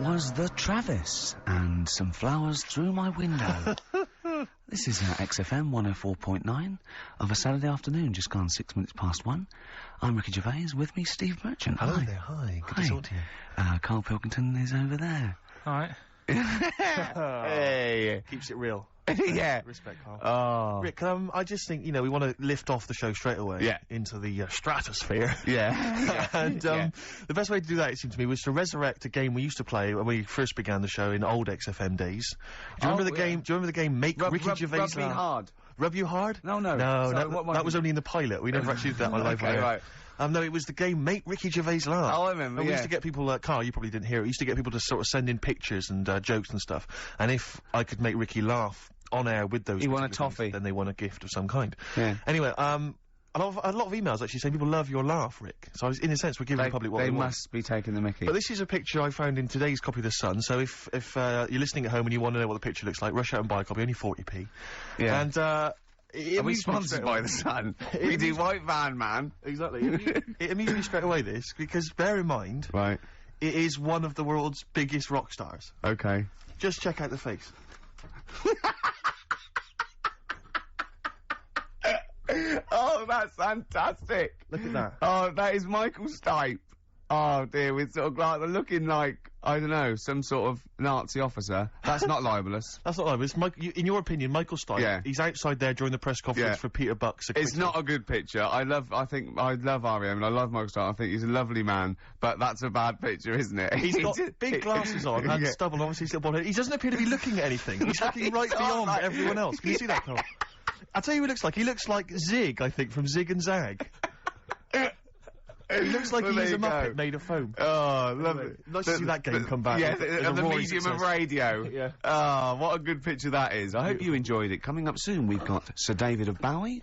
was the Travis and Some Flowers Through My Window. This is XFM 104.9 of a Saturday afternoon, just gone 6 minutes past 1. I'm Ricky Gervais, with me Steve Merchant. Hello there, hi. Good to talk to you. Karl Pilkington is over there. Alright. Hey! Keeps it real. Yeah. Respect, Karl. Oh. Rick, I just think, you know, we want to lift off the show straight away. Yeah. Into the, stratosphere. Yeah. And, the best way to do that, it seemed to me, was to resurrect a game we used to play when we first began the show in old XFM days. Do you remember the game? Do you remember the game Make Ricky Gervais Rub Me Hard. Rub You Hard? No. No, that was only in the pilot. We never actually did that on live. Okay, right. No, it was the game Make Ricky Gervais Laugh. Oh, I remember, and we used to get people, Karl, you probably didn't hear it, we used to get people to sort of send in pictures and, jokes and stuff. And if I could make Ricky laugh on air with those, he won a toffee. Things, then they won a gift of some kind. Yeah. Anyway, a lot of emails actually saying people love your laugh, Rick. So in a sense, we're giving the public what they want. They must be taking the mickey. But this is a picture I found in today's copy of The Sun, so if you're listening at home and you want to know what the picture looks like, rush out and buy a copy, only 40p. Yeah. And, are we sponsored by The Sun? We do White Van Man. Exactly. It amused me straight away, this, because bear in mind, right, it is one of the world's biggest rock stars. Okay. Just check out the face. Oh, that's fantastic. Look at that. Oh, that is Michael Stipe. Oh dear, with sort of like looking like, I don't know, some sort of Nazi officer. That's not libelous. That's not libelous. In your opinion, Michael Stipe, yeah, he's outside there during the press conference for Peter Buck's. It's not a good picture. I love R.E.M. and I love Michael Stipe. I think he's a lovely man, but that's a bad picture, isn't it? He's got big glasses on and stubble, obviously still bald head. He doesn't appear to be looking at anything. He's looking right beyond everyone else. Can you see that, Karl? I'll tell you who he looks like. He looks like Zig, I think, from Zig and Zag. He looks like he's a Muppet made of foam. Oh, lovely. Nice to see that game come back. Yeah, the medium of radio. Yeah. Oh, what a good picture that is. I hope you enjoyed it. Coming up soon, we've got Sir David of Bowie,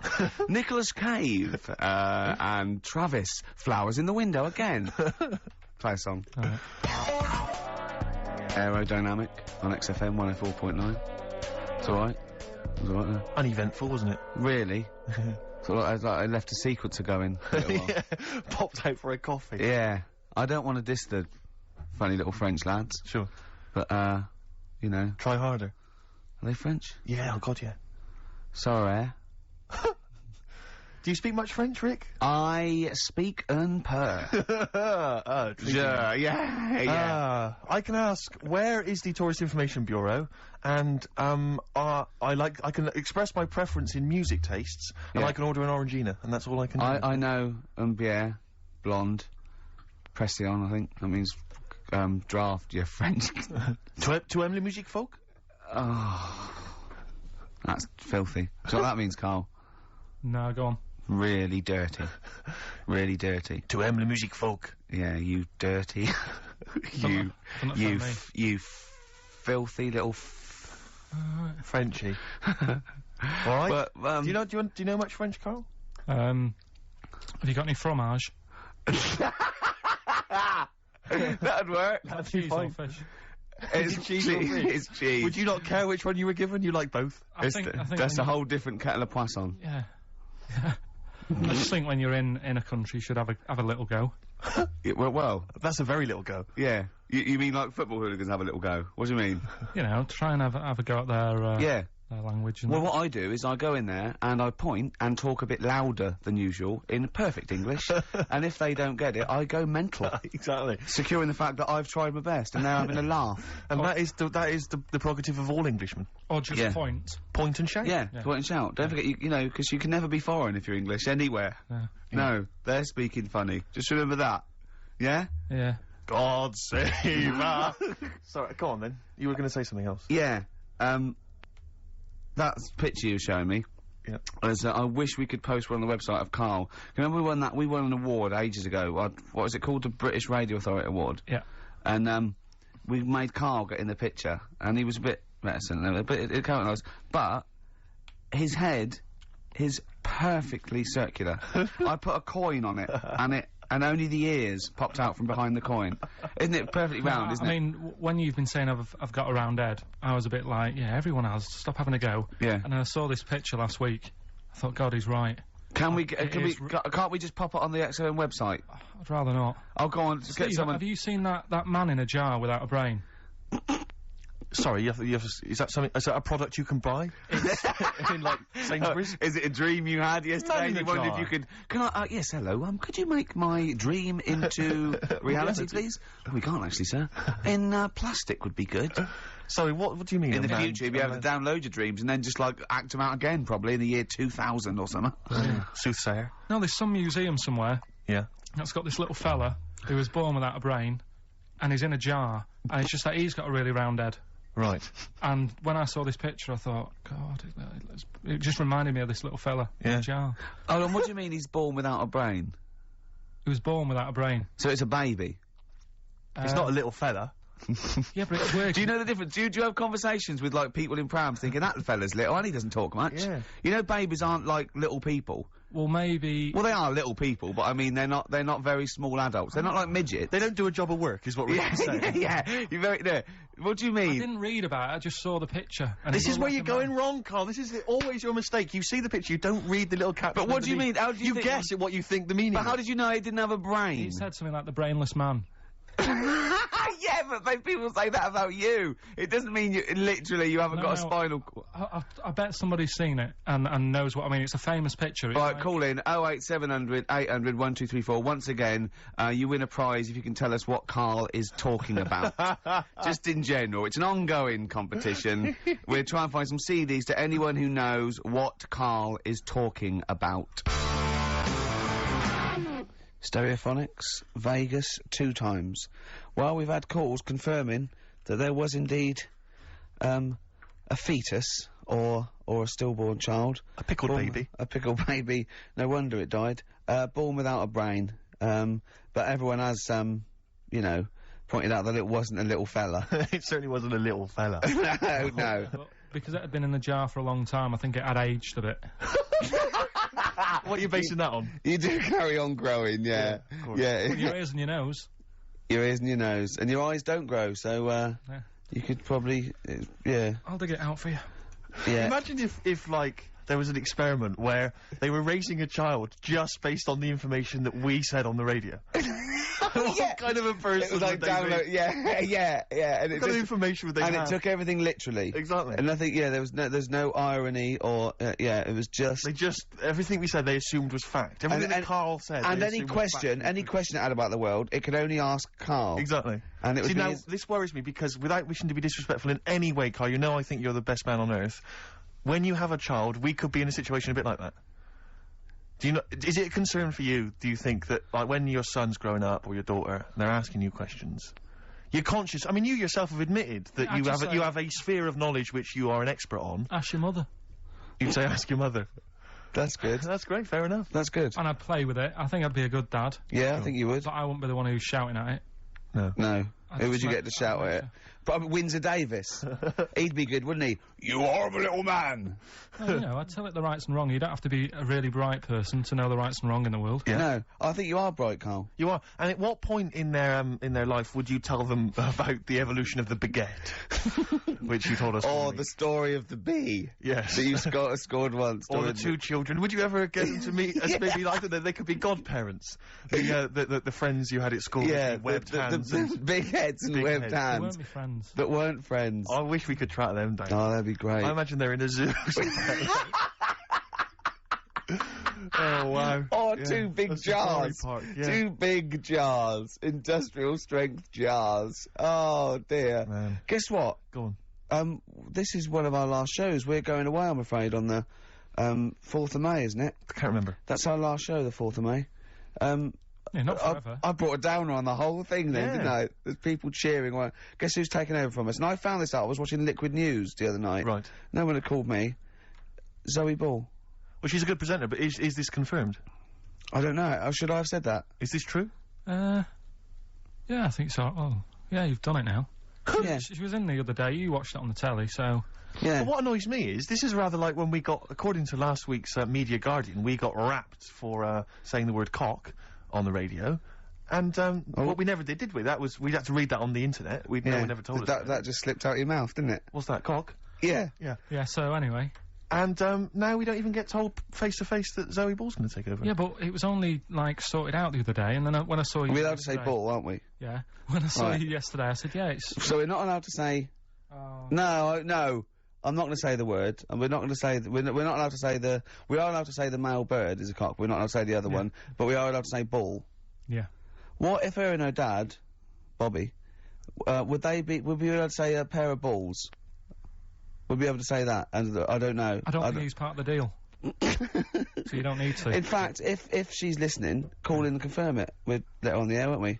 Nicholas Cave, and Travis. Flowers in the Window again. Play a song. Aerodynamic on XFM 104.9. It's alright. It was alright there. Uneventful, wasn't it? Really? So like I left a secret to go in. Yeah, popped out for a coffee. Yeah. I don't want to diss the funny little French lads. Sure. But, you know. Try harder. Are they French? Yeah, oh god, yeah. Sorry. Do you speak much French, Rick? I speak un peu. Yeah. I can ask, where is the Tourist Information Bureau? And, I can express my preference in music tastes, and I can order an Orangina, and that's all I can do. I know bière, blonde, pression, I think. That means, draft, yeah, French. Tu aimes la musique folk? Oh. That's filthy. So what that means, Karl? No, go on. Really dirty. Really dirty. Tu aimes la musique folk? Yeah, you dirty. you filthy little Frenchie. Alright. But, do you know much French, Karl? Have you got any fromage? That'd work. That's cheese or fish. It's cheese. It's cheese. Would you not care which one you were given? You like both? I think that's a whole different kettle of poisson. Yeah. I just think when you're in a country, you should have a little go. Well, that's a very little go. Yeah. You mean like football hooligans have a little go? What do you mean? You know, try and have a go at their their language. And well, what I do is I go in there and I point and talk a bit louder than usual in perfect English, and if they don't get it, I go mental. Exactly. Securing the fact that I've tried my best and they're having a laugh. And that is the prerogative of all Englishmen. Or just point. Point and shout? Yeah, point and shout. Don't forget, you know, because you can never be foreign if you're English, anywhere. Yeah. No, they're speaking funny. Just remember that. Yeah? Yeah. God save us! Sorry, go on then. You were going to say something else. Yeah. That picture you were showing me. Yeah. I wish we could post one on the website of Karl. Remember we won an award ages ago. What was it called? The British Radio Authority Award. Yeah. And, we made Karl get in the picture, and he was a bit reticent, but it came nice. But his head is perfectly circular. I put a coin on it, and only the ears popped out from behind the coin. Isn't it perfectly round, isn't it? I mean, when you've been saying I've got a round head, I was a bit like, yeah, everyone has, stop having a go. Yeah. And then I saw this picture last week. I thought, God, he's right. Can't we just pop it on the XOM website? I'd rather not. I'll go on, just get someone... have you seen that man in a jar without a brain? Sorry, is that something? Is that a product you can buy? In like Sainsbury's? Is it a dream you had yesterday? Man in And you a wondered if jar. you could. Can I? Yes, hello. Could you make my dream into reality, please? Oh, we can't actually, sir. In plastic would be good. Sorry, what do you mean? In the a man- future, you'll be able to download your dreams and then just like act them out again, probably in the year 2000 or something. Soothsayer. No, there's some museum somewhere Yeah. that's got this little fella who was born without a brain, and he's in a jar, and it's just that he's got a really round head. Right. And when I saw this picture, I thought, God, it just reminded me of this little fella in Yeah. a jar. Oh, and what do you mean he's born without a brain? He was born without a brain. So it's a baby. It's not a little fella. Yeah, but it's weird. Do you know the difference? Do you have conversations with like people in prams thinking that fella's little and he doesn't talk much? Yeah. You know, babies aren't like little people. Well, maybe... Well, they are little people, but I mean, they're not very small adults. They're not like midgets. They don't do a job of work, is what we're Yeah, saying. yeah. You're very. No. What do you I mean? didn't read about it, I just saw the picture. And This it is looked where like you're a going man. wrong, Carl. This is always your mistake. You see the picture, you don't read the little caption. But what do you underneath. mean? How do you think- guess at what you think the meaning But how is. did you know it didn't have a brain? He said something like the brainless man. Yeah, but people say that about you. It doesn't mean you literally you haven't No, got a no. spinal cord. I bet somebody's seen it and knows what I mean. It's a famous picture. It's Right, like- call in 08700 800 1234. Once again, you win a prize if you can tell us what Karl is talking about. Just in general. It's an ongoing competition. We're trying to find some CDs to anyone who knows what Karl is talking about. Stereophonics, Vegas, 2 times. Well, we've had calls confirming that there was indeed, a fetus, or a stillborn child. A pickled Born- baby. A pickled baby. No wonder it died. Born without a brain. But everyone has, you know, pointed out that it wasn't a little fella. It certainly wasn't a little fella. No. But because it had been in the jar for a long time, I think it had aged a bit. What are you basing that on? You do carry on growing, yeah. of course. Yeah. Well, your ears and your nose. Your ears and your nose. And your eyes don't grow, so, Yeah. you could probably, yeah. I'll dig it out for you. Yeah. Imagine if like, there was an experiment where they were raising a child just based on the information that we said on the radio. What kind of a person It was like would they download, be? yeah. And it What kind of just, information would they and have? it took everything literally. Exactly. And I think, yeah, there's no irony or, yeah, it was just. They just, everything we said they assumed was fact. Everything that Karl said And they any assumed was question fact. it had about the world, it could only ask Karl. Exactly. And it would See, be now, his- this worries me because without wishing to be disrespectful in any way, Karl, you know I think you're the best man on earth. When you have a child, we could be in a situation a bit like that. Do you know, is it a concern for you, do you think, that, like, when your son's growing up, or your daughter, and they're asking you questions, you're conscious, I mean, you yourself have admitted that Yeah, you have a sphere of knowledge which you are an expert on. Ask your mother. You'd say, ask your mother. That's good. That's great, fair enough. That's good. And I'd play with it. I think I'd be a good dad. Yeah, I think you would. But I wouldn't be the one who's shouting at it. No. No. I Who would just you like- get to shout I'd at like it? Probably Windsor Davis. He'd be good, wouldn't he? You horrible little man! Well, you know, I'd tell it the rights and wrong. You don't have to be a really bright person to know the rights and wrong in the world. Yeah. No, I think you are bright, Karl. You are. And at what point in their life would you tell them about the evolution of the baguette? Which you told us. Or one the week. story of the bee. Yes. That you scored once. Or the 2 children. Would you ever get them to meet as maybe like that? They could be godparents. The friends you had at school. Yeah, with the webbed hands. and- the big heads and Big webbed heads. They hands. weren't my friends. That weren't friends. I wish we could track them down. Oh, that'd be great. I imagine they're in a zoo. Oh wow. Oh, Yeah. 2 big A safari jars. park, yeah. 2 big jars. Industrial strength jars. Oh, dear. Man. Guess what? Go on. This is one of our last shows. We're going away, I'm afraid, on the 4th of May, isn't it? I can't remember. That's our last show, the 4th of May. Yeah, not forever. I brought a downer on the whole thing then, Yeah. didn't I? There's people cheering. Well, guess who's taken over from us? And I found this out. I was watching Liquid News the other night. Right. No one had called me. Zoe Ball. Well, she's a good presenter, but is this confirmed? I don't know. Or should I have said that? Is this true? Yeah, I think so. Oh, yeah, you've done it now. Yeah. She was in the other day. You watched it on the telly, so... Yeah. But what annoys me is, this is rather like when we got, according to last week's Media Guardian, we got rapped for saying the word cock on the radio. And what we never did we? We had to read that on the internet. No one never told us That just slipped out your mouth, didn't it? What's that, cock? Yeah. Yeah. Yeah, so anyway... And, now we don't even get told face to face that Zoe Ball's gonna take over. Yeah, but it was only, like, sorted out the other day, and then when I saw you... We're allowed to say ball, aren't we? Yeah. When I saw you yesterday, I said, yeah, it's... So we're not allowed to say... Oh. No, I'm not going to say the word, and we're not going to say... we're not allowed to say the... We are allowed to say the male bird is a cock, we're not allowed to say the other one, but we are allowed to say ball. Yeah. What if her and her dad, Bobby, would we be able to say a pair of balls? Would we be able to say that? And I don't know. I don't think he's part of the deal. So you don't need to. In fact, if she's listening, call in and confirm it. We'd let her on the air, won't we?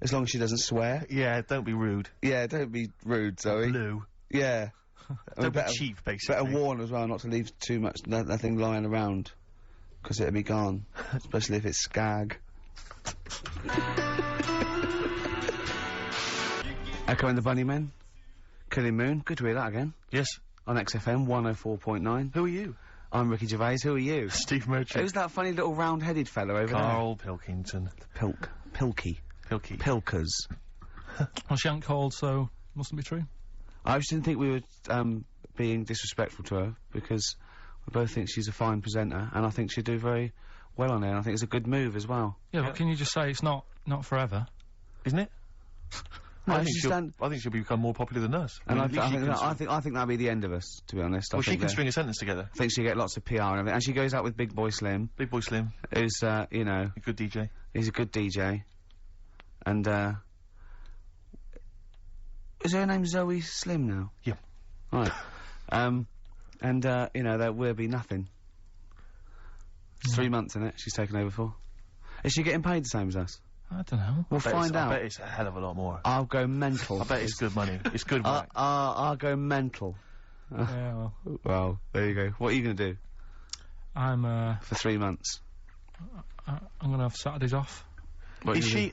As long as she doesn't swear. Yeah, don't be rude. Yeah, don't be rude, Zoe. Blue. Yeah. Don't be cheap, basically. Better warn as well not to leave too much, nothing lying around. Because it'll be gone. Especially if it's skag. Echo and the Bunnymen. Killing Moon. Good to hear that again. Yes. On XFM 104.9. Who are you? I'm Ricky Gervais. Who are you? Steve Merchant. Who's that funny little round-headed fellow over Karl Pilkington. there? Pilky. Pilkers. Well, she ain't called, so mustn't be true. I just didn't think we were being disrespectful to her, because we both think she's a fine presenter, and I think she'd do very well on there, and I think it's a good move as well. Yeah, but can you just say it's not forever? Isn't it? No, I think she'll become more popular than us. And I think that'll be the end of us, to be honest. Well, she can string a sentence together. I think she'll get lots of PR and everything, and she goes out with Big Boy Slim. Big Boy Slim. Who's, you know... A good DJ. He's a good DJ. And, is her name Zoe Slim now? Yeah. Right. You know, there will be nothing. It's 3 months, innit, she's taken over for. Is she getting paid the same as us? I don't know. We'll find out. I bet it's a hell of a lot more. I'll go mental. I bet it's good money. It's good work. I'll go mental. Yeah, well. Well, there you go. What are you going to do? I'm, for 3 months? I'm gonna have Saturdays off. What Is she...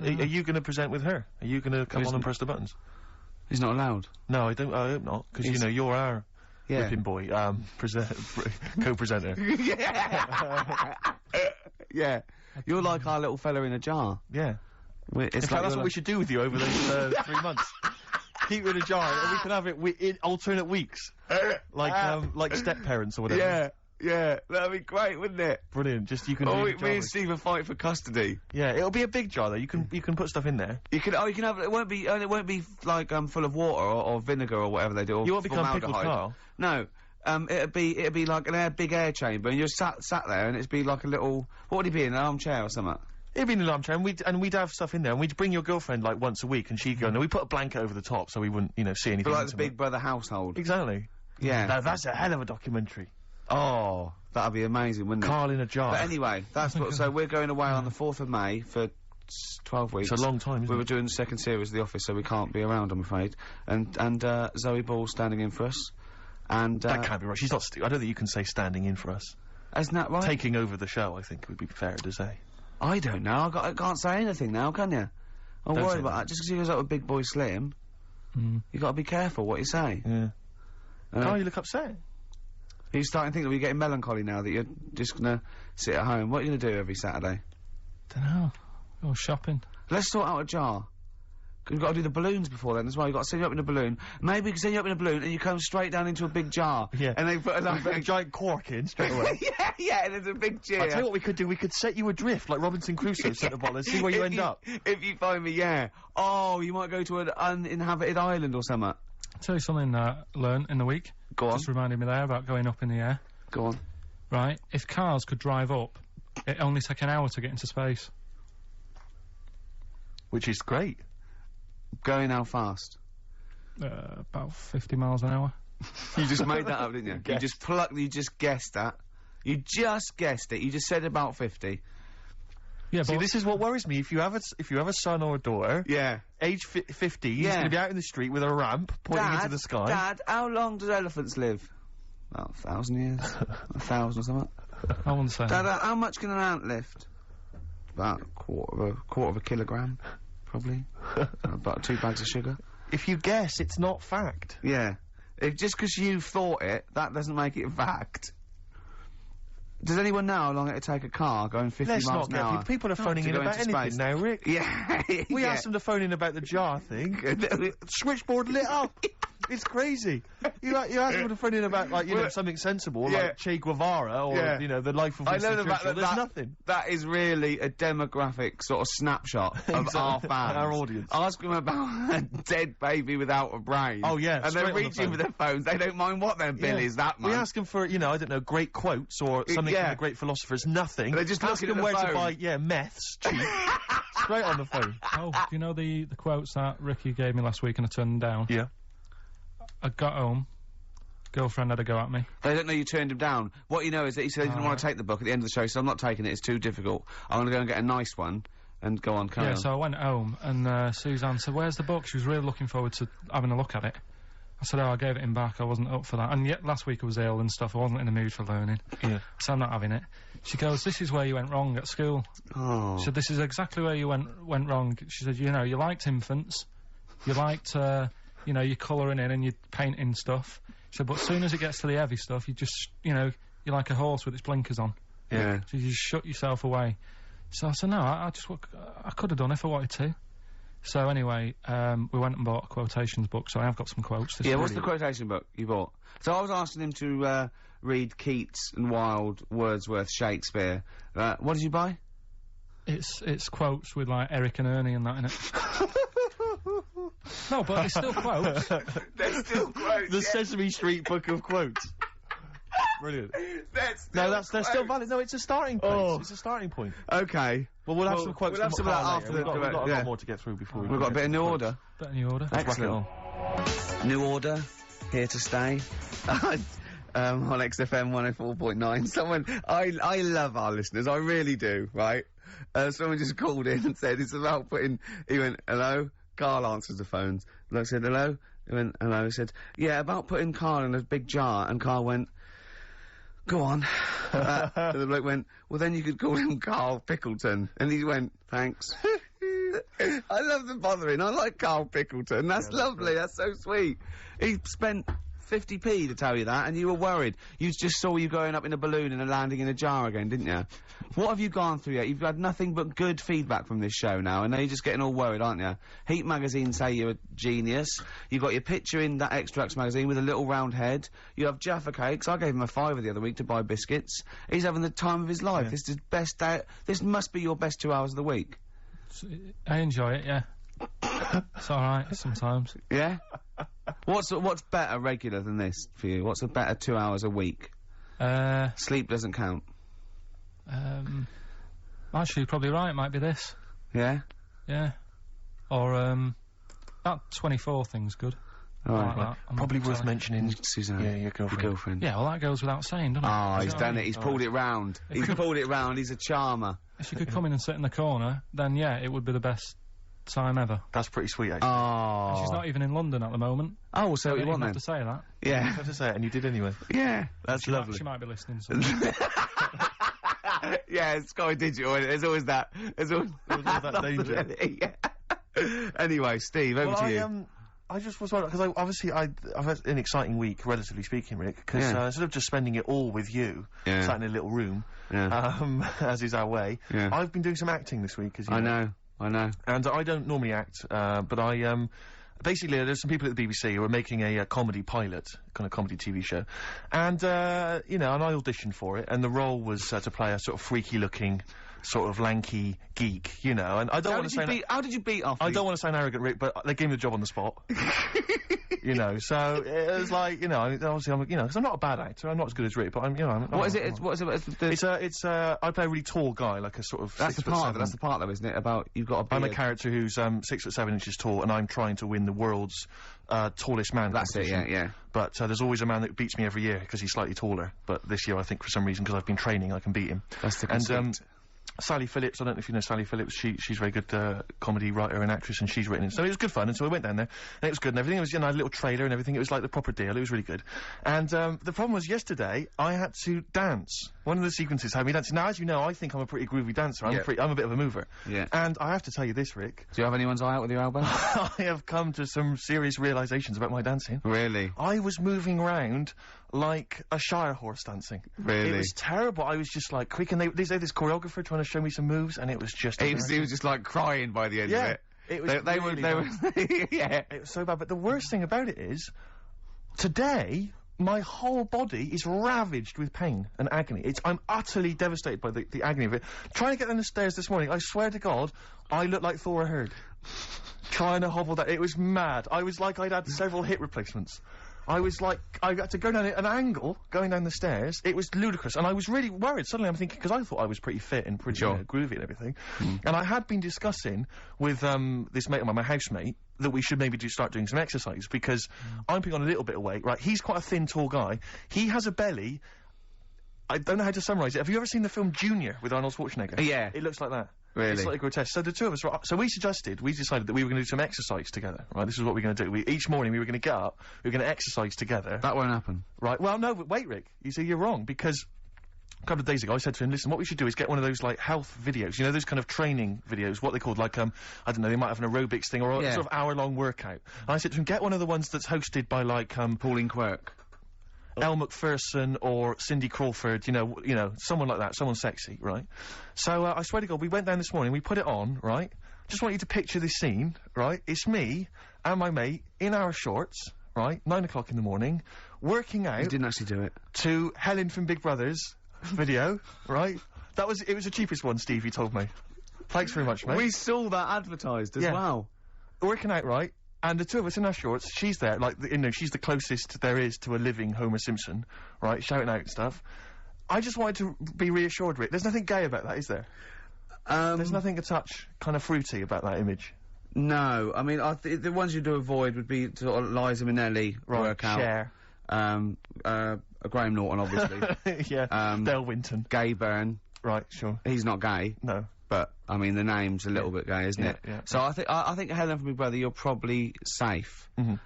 Are you going to present with her? Are you going to come on and press the buttons? He's not allowed. No, I hope not, because, you know, you're our... Yeah. Whipping boy, co-presenter. Yeah. You're like our little fella in a jar. Yeah. It's In fact, that's what we should do with you over those 3 months. Keep it in a jar, and we can have it in alternate weeks. Like step-parents or whatever. Yeah, that'd be great, wouldn't it? Brilliant, just you can me and Steve will fight for custody. Yeah, it'll be a big jar though, you can put stuff in there. You can have, it won't be like, full of water or vinegar or whatever they do, or You won't become Pickled Karl. No. It'd be like an big air chamber, and you're sat there, and it'd be like a little, what would it be, an armchair or something? It'd be in an armchair, and we'd have stuff in there, and we'd bring your girlfriend, like, once a week, and she'd go, no, we put a blanket over the top, so we wouldn't, you know, see anything. But like the Big Brother household. Exactly. Yeah. Now, that's a hell of a documentary. Oh, that'd be amazing, wouldn't it? Karl in a jar. But anyway, that's what, so we're going away on the 4th of May for 12 weeks. It's a long time, isn't We were doing the second series of The Office, so we can't be around, I'm afraid. And Zoe Ball's standing in for us. And, that can't be right. She's not I don't think you can say standing in for us. Isn't that right? Taking over the show, I think, would be fair to say. I don't know. I can't say anything now, can you? I'm Don't worried say about that. Just because he goes out with Big Boy Slim, you got to be careful what you say. Yeah. Karl, you look upset. You're starting to think that we're getting melancholy now, that you're just gonna sit at home. What are you gonna do every Saturday? Dunno. Go shopping. Let's sort out a jar. We've got to do the balloons before then as well. You've got to send you up in a balloon. Maybe we can send you up in a balloon and you come straight down into a big jar. Yeah. And they put a giant cork in straight away. yeah, and there's a big cheer. I'll tell you what we could do. We could set you adrift like Robinson Crusoe set the ball and see where you end up. If you find me, yeah. Oh, you might go to an uninhabited island or something. I'll tell you something I learned in the week. Go on. Just reminded me there about going up in the air. Go on. Right, if cars could drive up, it'd only take an hour to get into space. Which is great. Going how fast? About 50 miles an hour. You just made that up, didn't you? You just guessed that. You just guessed it. You just said about 50. Yeah, See, but this is what worries me. If you have a son or a daughter, yeah, age 50, he's Yeah. going to be out in the street with a ramp pointing into the sky. Dad, how long do elephants live? About 1,000 years. 1,000 or something. I wouldn't say Dad, that. how much can an ant lift? About a quarter of a kilogram, probably. About 2 bags of sugar. If you guess, it's not fact. Yeah. Just because you thought it, that doesn't make it fact. Does anyone know how long it'd take a car going 50 Let's miles not an hour? get people are phoning to in go about into anything space? now, Rick. Yeah. We yeah. asked them to phone in about the jar thing. Switchboard lit up. It's crazy. You ask him to phone in about, like, you know, something sensible, like Che Guevara, or, you know, the life of Winston Churchill. There's nothing. That is really a demographic sort of snapshot of our fans. Our audience. Ask them about a dead baby without a brain. Oh, yeah. And they're reaching for their phones. They don't mind what their bill is that month. We ask them for, you know, I don't know, great quotes or something from the great philosophers. Nothing. They're just ask looking them at the where phone. to buy, meths cheap. Straight on the phone. Oh, do you know the quotes that Ricky gave me last week and I turned them down? Yeah. I got home, girlfriend had a go at me. They don't know you turned him down. What you know is that he said he didn't want to take the book at the end of the show, so I'm not taking it, it's too difficult. I'm going to go and get a nice one, and go on, carry on. So I went home, and Suzanne said, where's the book? She was really looking forward to having a look at it. I said, I gave it him back, I wasn't up for that. And yet, last week I was ill and stuff, I wasn't in the mood for learning. Yeah. So I'm not having it. She goes, this is where you went wrong at school. Oh. She said, this is exactly where you went wrong. She said, you know, you liked infants, you liked, you know, you're colouring in and you're painting stuff. She said, but as soon as it gets to the heavy stuff, you just, you know, you're like a horse with its blinkers on. Yeah. So you just shut yourself away. So I said, no, I could have done if I wanted to. So anyway, we went and bought a quotations book, so I have got some quotes. What's the quotation book you bought? So I was asking him to read Keats and Wilde, Wordsworth, Shakespeare. What did you buy? It's quotes with, like, Eric and Ernie and that in it. No, but they're still quotes. They're still quotes. The Sesame Street book of quotes. Brilliant. They're still valid. No, it's a starting place. Oh. It's a starting point. Okay. Well, we'll have some quotes. We'll have some of that after We've got a yeah. lot more to get through before We've got a bit of new order. Bit of new order. Excellent. New order, here to stay. On XFM 104.9. Someone, I love our listeners, I really do, right? Someone just called in and said it's about he went, hello? Karl answers the phones. Bloke said, hello? He went, hello? He said, yeah, about putting Karl in a big jar, and Karl went, go on. And the bloke went, well, then you could call him Karl Pickleton. And he went, thanks. I love the bothering. I like Karl Pickleton. That's lovely. That's so sweet. He spent 50p to tell you that, and you were worried. You just saw you going up in a balloon and landing in a jar again, didn't you? What have you gone through yet? You've had nothing but good feedback from this show now, and now you're just getting all worried, aren't you? Heat magazine say you're a genius. You got your picture in that Extracts magazine with a little round head. You have Jaffa cakes. I gave him a £5 the other week to buy biscuits. He's having the time of his life. Yeah. This is his best day. This must be your best 2 hours of the week. I enjoy it, yeah. It's alright sometimes. Yeah? What's better regular than this for you? What's a better 2 hours a week? Sleep doesn't count. Actually, you're probably right, it might be this. Yeah? Yeah. Or, that 24 thing's good. Oh, I like that. I'm Probably not worth telling. mentioning. Suzanne. Yeah, your girlfriend. Yeah, well, that goes without saying, doesn't it? Oh, Is he's it done alright? it. He's pulled it round. He's pulled it round. He's a charmer. If she could come in and sit in the corner, then yeah, it would be the best time ever. That's pretty sweet, actually. Oh. She's not even in London at the moment. Oh, well, so I you didn't want even then? have to say that. You Yeah. have to say it, and you did anyway. Yeah. That's She lovely. might be listening. So. Yeah, it's Sky Digital. There's always that. There's always that danger. Yeah. Anyway, Steve, over to you. I just was wondering, because I've had an exciting week, relatively speaking, Rick, because instead of just spending it all with you, sat in a little room, as is our way, I've been doing some acting this week, as you know. I know. And I don't normally act, but I, basically, there's some people at the BBC who are making a comedy pilot, kind of comedy TV show, and, you know, and I auditioned for it, and the role was to play a sort of freaky-looking, sort of lanky geek, you know, and I don't want to say... How did you beat off? I don't want to sound arrogant, Rick, but they gave me the job on the spot. You know, so it was like, you know, obviously I'm, you know, because I'm not a bad actor, I'm not as good as Rick, but I'm, you know, What is it? I play a really tall guy, like a sort of That's the 6'7". part. That's the part, though, isn't it? About you've got a beard. I'm a character who's 6'7" inches tall, and I'm trying to win the world's tallest man. That's it. competition. Yeah. But there's always a man that beats me every year because he's slightly taller. But this year, I think for some reason, because I've been training, I can beat him. That's the And conceit. Sally Phillips, I don't know if you know Sally Phillips, she's a very good comedy writer and actress, and she's written it. So it was good fun, and so we went down there, and it was good and everything. It was, you know, a little trailer and everything. It was like the proper deal. It was really good. And the problem was yesterday, I had to dance. One of the sequences had me dancing. Now, as you know, I think I'm a pretty groovy dancer. I'm a bit of a mover. Yeah. And I have to tell you this, Rick. Do you have anyone's eye out with your elbow? I have come to some serious realizations about my dancing. Really? I was moving around like a Shire horse dancing. Really? It was terrible. I was just like quick, and they had this choreographer trying to show me some moves, and it was just... He was just like crying by the end of it. It was They were, really bad. yeah. It was so bad, but the worst thing about it is, Today, my whole body is ravaged with pain and agony. I'm utterly devastated by the agony of it. Trying to get down the stairs this morning, I swear to God, I look like Thor Herd. Trying to hobble down. It was mad. I was like I'd had several hip replacements. I was like, I had to go down at an angle, going down the stairs. It was ludicrous, and I was really worried. Suddenly I'm thinking, because I thought I was pretty fit and pretty groovy and everything. And I had been discussing with, this mate of mine, my housemate, that we should maybe start doing some exercise, because I'm putting on a little bit of weight, right? He's quite a thin, tall guy. He has a belly. I don't know how to summarise it. Have you ever seen the film Junior with Arnold Schwarzenegger? Yeah. It looks like that. Really? It's slightly grotesque. So the two of us, so we decided that we were going to do some exercise together, right? This is what we're going to do. Each morning we were going to get up, we were going to exercise together. That won't happen. Right, well, no, but wait, Rick. You see, you're wrong, because a couple of days ago I said to him, listen, what we should do is get one of those, like, health videos, you know, those kind of training videos, what they called, like, I don't know, they might have an aerobics thing, or a sort of hour-long workout. And I said to him, get one of the ones that's hosted by, like, Pauline Quirk. Elle Macpherson or Cindy Crawford, you know, someone like that, someone sexy, right? So, I swear to God, we went down this morning, we put it on, right? Just want you to picture this scene, right? It's me and my mate in our shorts, right? 9 o'clock in the morning, working out. You didn't actually do it. To Helen from Big Brother's video, right? It was the cheapest one, Steve, he told me. Thanks very much, mate. We saw that advertised as well. Working out, right? And the two of us in our shorts, she's there, like, you know, she's the closest there is to a living Homer Simpson, right, shouting out stuff. I just wanted to be reassured, Rick. There's nothing gay about that, is there? There's nothing a touch kind of fruity about that image. No, I mean, the ones you do avoid would be sort of Liza Minnelli workout. Cher. Graham Norton, obviously. Yeah. Dale Winton. Gay Byrne. Right, sure. He's not gay. No. But, I mean, the name's a little bit gay, isn't it? Yeah. So I think Helen from Big Brother, you're probably safe. Who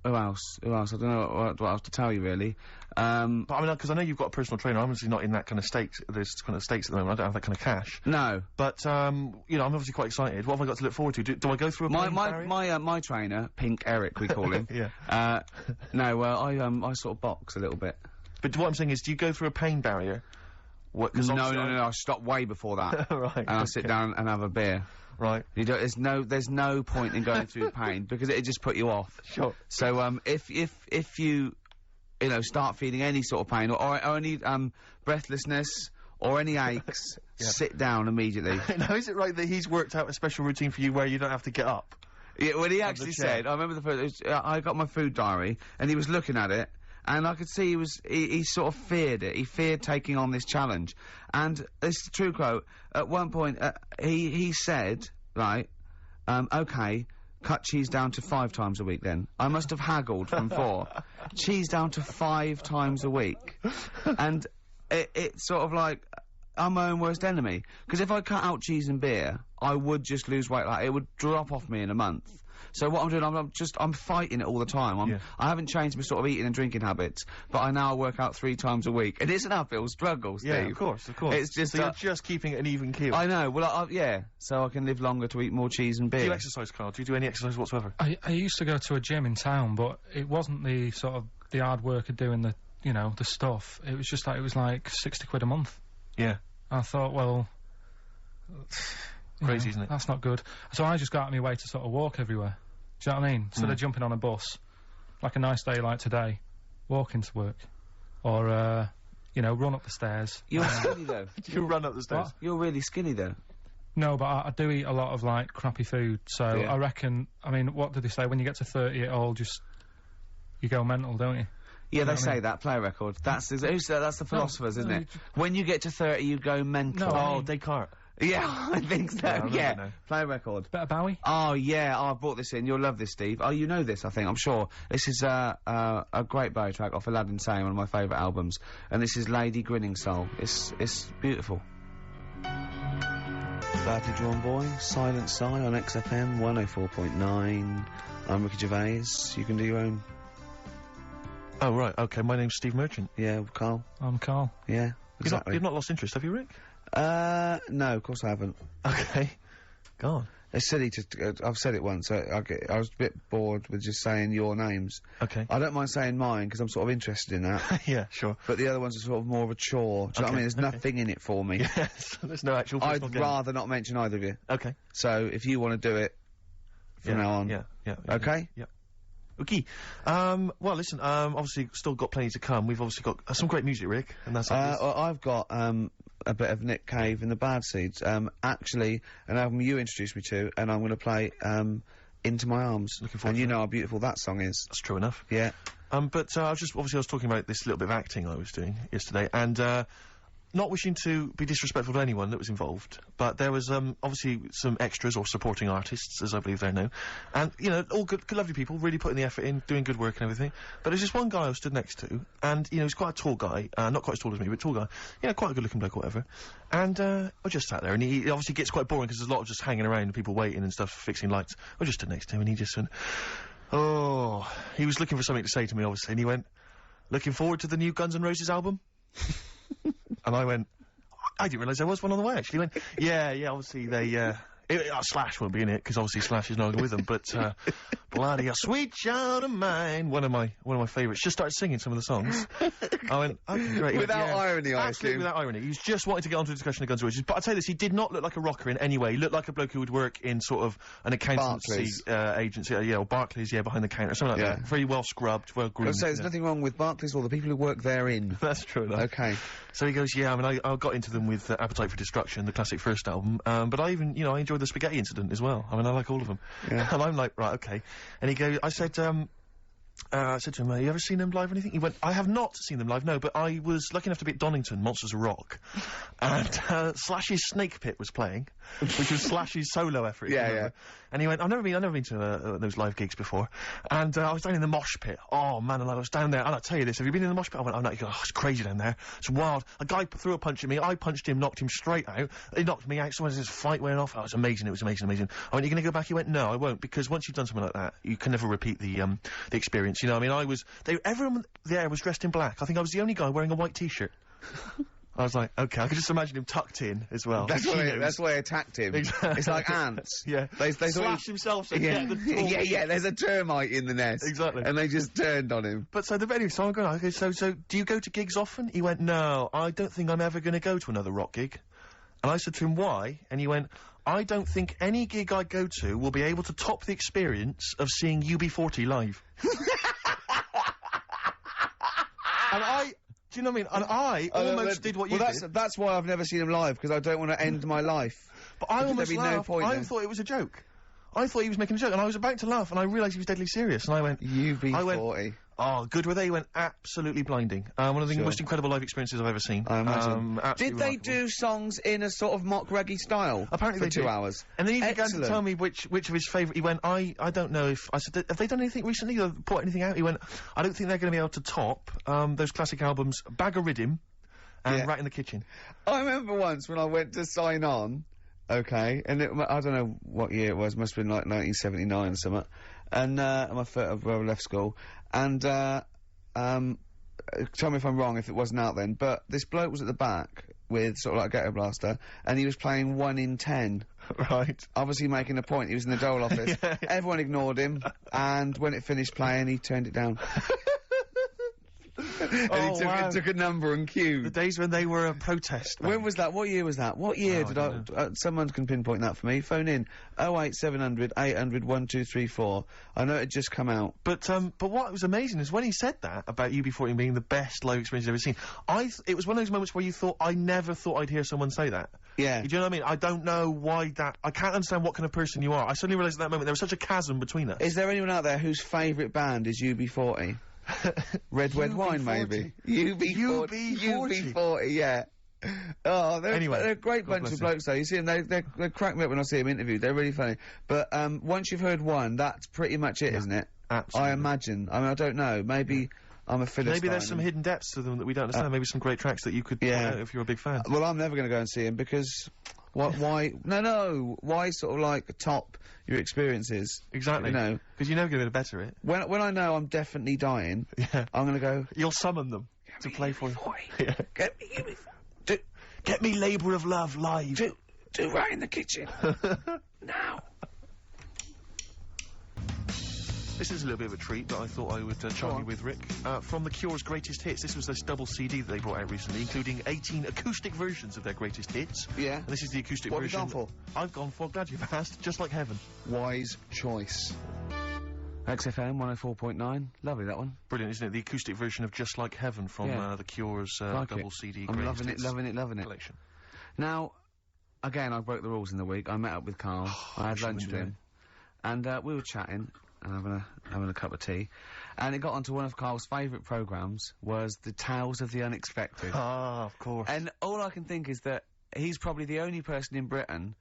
else? I don't know what else to tell you, really. But I mean, because I know you've got a personal trainer, I'm obviously not in that kind of state, there's kind of states at the moment, I don't have that kind of cash. No. But, you know, I'm obviously quite excited. What have I got to look forward to? Do I go through a pain barrier? My trainer, Pink Eric, we call him. Yeah. I sort of box a little bit. But what I'm saying is, do you go through a pain barrier? No, I stopped way before that. Right. And I sit down and have a beer. Right. There's no point in going through pain, because it'd just put you off. Sure. So, if you start feeling any sort of pain, or any, breathlessness, or any aches, sit down immediately. Now, is it right that he's worked out a special routine for you where you don't have to get up? Yeah, well, he actually said, I remember the first, I got my food diary, and he was looking at it, and I could see he sort of feared it. He feared taking on this challenge. And this is a true quote. At one point, he said, right, okay, cut cheese down to 5 times a week then. I must have haggled from 4. Cheese down to 5 times a week. And it's sort of like, I'm my own worst enemy. Because if I cut out cheese and beer, I would just lose weight. Like, it would drop off me in a month. So what I'm doing, I'm fighting it all the time. I haven't changed my sort of eating and drinking habits, but I now work out 3 times a week. It is an uphill struggle, Steve. Yeah, of course. It's just, so you're just keeping an even keel. I know, well, yeah, so I can live longer to eat more cheese and beer. Do you exercise, Karl? Do you do any exercise whatsoever? I used to go to a gym in town, but it wasn't the sort of, the hard work of doing the, you know, the stuff. It was just like, it was like 60 quid a month. Yeah. I thought, well... Crazy, isn't it? That's not good. So I just got out of my way to sort of walk everywhere. Do you know what I mean? Instead of jumping on a bus, like a nice day like today, walk into work. Or, you know, run up the stairs. You're skinny, though. You run up the stairs? What? You're really skinny, though. No, but I do eat a lot of, like, crappy food, so I reckon, I mean, what did they say? When you get to 30, it all just... You go mental, don't you? Yeah, they say that. Play a record. That's the philosophers, isn't it? When you get to 30, you go mental. No, I Oh, mean- Descartes. Yeah, I think so, no. Play a record. Better Bowie? Oh, yeah, I brought this in. You'll love this, Steve. Oh, you know this, I think, I'm sure. This is a great Bowie track off Aladdin Sane, one of my favourite albums. And this is Lady Grinning Soul. It's beautiful. Badly Drawn Boy, Silent Sigh on XFM 104.9. I'm Ricky Gervais. You can do your own. Oh, right, okay, my name's Steve Merchant. Yeah, Karl. I'm Karl. Yeah, exactly. You've not lost interest, have you, Rick? No, of course I haven't. Okay. Go on. It's silly to, I've said it once, I was a bit bored with just saying your names. Okay. I don't mind saying mine, because I'm sort of interested in that. Yeah, sure. But the other ones are sort of more of a chore. Do you know what I mean? There's nothing in it for me. Yes, there's no actual I'd personal gain. rather not mention either of you. Okay. So, if you want to do it from now on. Yeah. Okay? Yeah. Okay. Well, listen, obviously still got plenty to come. We've obviously got some great music, Rick, and that's well, I've got, a bit of Nick Cave and the Bad Seeds. Actually, an album you introduced me to, and I'm gonna play, Into My Arms. Looking forward And to you it. know how beautiful that song is. That's true enough. Yeah. But I was talking about this little bit of acting I was doing yesterday, and not wishing to be disrespectful to anyone that was involved, but there was obviously some extras or supporting artists, as I believe they're known, and you know, all good, lovely people, really putting the effort in, doing good work and everything. But there's this one guy I was stood next to, and you know, he's quite a tall guy, not quite as tall as me, but tall guy, you know, quite a good-looking bloke, or whatever. And I just sat there, and he obviously gets quite boring because there's a lot of just hanging around and people waiting and stuff, fixing lights. I just stood next to him, and he just went, oh, he was looking for something to say to me, obviously, and he went, looking forward to the new Guns N' Roses album? And I went, I didn't realise there was one on the way, actually. He went, yeah, obviously they, Slash won't be in it, because obviously Slash is no longer with them, but, bloody a sweet child of mine, one of my favourites, just started singing some of the songs. I went, okay, great. He went, Without irony, I absolutely assume. without irony. He was just wanting to get onto a discussion of Guns N' Roses, but I'll tell you this, he did not look like a rocker in any way. He looked like a bloke who would work in sort of an accountancy, agency, or Barclays, behind the counter, something like that. Very well scrubbed, well groomed. I'd say there's nothing wrong with Barclays or the people who work therein. That's true enough. Okay. So he goes, yeah, I mean, I got into them with Appetite for Destruction, the classic first album, but I even, you know, I enjoyed the Spaghetti Incident as well. I mean, I like all of them. Yeah. And I'm like, right, okay. And he goes, I said to him, you ever seen them live or anything? He went, I have not seen them live, no, but I was lucky enough to be at Donington, Monsters of Rock, and Slash's Snake Pit was playing, which was Slash's solo effort. if you remember. Yeah. And he went, I've never been to those live gigs before, and I was down in the mosh pit. Oh man, and I was down there, and I'll tell you this, have you been in the mosh pit? I went, oh no, he goes, oh, it's crazy down there, it's wild. A guy threw a punch at me, I punched him, knocked him straight out, he knocked me out, someone says, fight went off, oh, it was amazing. I went, you're gonna go back? He went, no, I won't, because once you've done something like that, you can never repeat the experience, you know. I mean, everyone there was dressed in black. I think I was the only guy wearing a white t-shirt. I was like, okay, I could just imagine him tucked in as well. That's why I attacked him. Exactly. It's like ants. Yeah. They Slash himself, so yeah. get the tall yeah, there's a termite in the nest. Exactly. And they just turned on him. But so anyway, so I'm going, okay, so do you go to gigs often? He went, no, I don't think I'm ever going to go to another rock gig. And I said to him, why? And he went, I don't think any gig I go to will be able to top the experience of seeing UB40 live. And do you know what I mean? And I almost did what you did. That's why I've never seen him live, because I don't want to end my life. But I almost there'd be laughed. no point I then. thought it was a joke. I thought he was making a joke, and I was about to laugh, and I realised he was deadly serious, and I went... UB40. Oh, good were they? He went absolutely blinding. One of the Sure. most incredible live experiences I've ever seen. I imagine. Absolutely Did they remarkable. do songs in a sort of mock reggae style? Apparently for they 2 did. hours. And then he began to Excellent. tell me which of his favourite... He went, I don't know if... I said, have they done anything recently or put anything out? He went, I don't think they're going to be able to top those classic albums, Bag of Riddim and Yeah. Rat in the Kitchen. I remember once when I went to sign on, okay, and I don't know what year it was, must have been like 1979 or something, and I left school, and tell me if I'm wrong if it wasn't out then, but this bloke was at the back with sort of like a ghetto blaster, and he was playing 1 in 10. Right. Obviously making a point, he was in the dole office. Yeah. Everyone ignored him, and when it finished playing, he turned it down. And he took a number and queued. The days when they were a protest. When was that? What year was that? What year did someone can pinpoint that for me. Phone in 08700 800 1234. I know it had just come out. But what was amazing is when he said that about UB40 being the best live experience you've ever seen, it was one of those moments where you thought, I never thought I'd hear someone say that. Yeah. Do you know what I mean? I don't know why I can't understand what kind of person you are. I suddenly realised at that moment there was such a chasm between us. Is there anyone out there whose favourite band is UB40? Red Wine, maybe. UB40, yeah. Oh, they're a great bunch of blokes, though. You see them, they crack me up when I see them interviewed. They're really funny. But once you've heard one, that's pretty much it, isn't it? Absolutely. I imagine. I mean, I don't know. Maybe I'm a Philistine. Maybe there's some hidden depths to them that we don't understand. Maybe some great tracks that you could point out if you're a big fan. Well, I'm never going to go and see him because... Why? No. Why sort of like top your experiences? Exactly. You know, because you're never going to better it. When I know I'm definitely dying, I'm going to go. You'll summon them to play for you. Yeah. Get me Labour of Love live. Do Right in the Kitchen now. This is a little bit of a treat that I thought I would charm you with, Rick. From The Cure's Greatest Hits. This was this double CD that they brought out recently, including 18 acoustic versions of their greatest hits. Yeah. And this is the acoustic version. What have you gone for? I've gone for, glad you've asked, Just Like Heaven. Wise choice. XFM 104.9. Lovely, that one. Brilliant, isn't it? The acoustic version of Just Like Heaven from The Cure's Like double it. CD I'm greatest loving it, hits loving it. collection. Now, again, I broke the rules in the week. I met up with Karl. I had lunch with him. And we were chatting and having a cup of tea. And it got onto one of Karl's favourite programmes, was the Tales of the Unexpected. Ah, of course. And all I can think is that he's probably the only person in Britain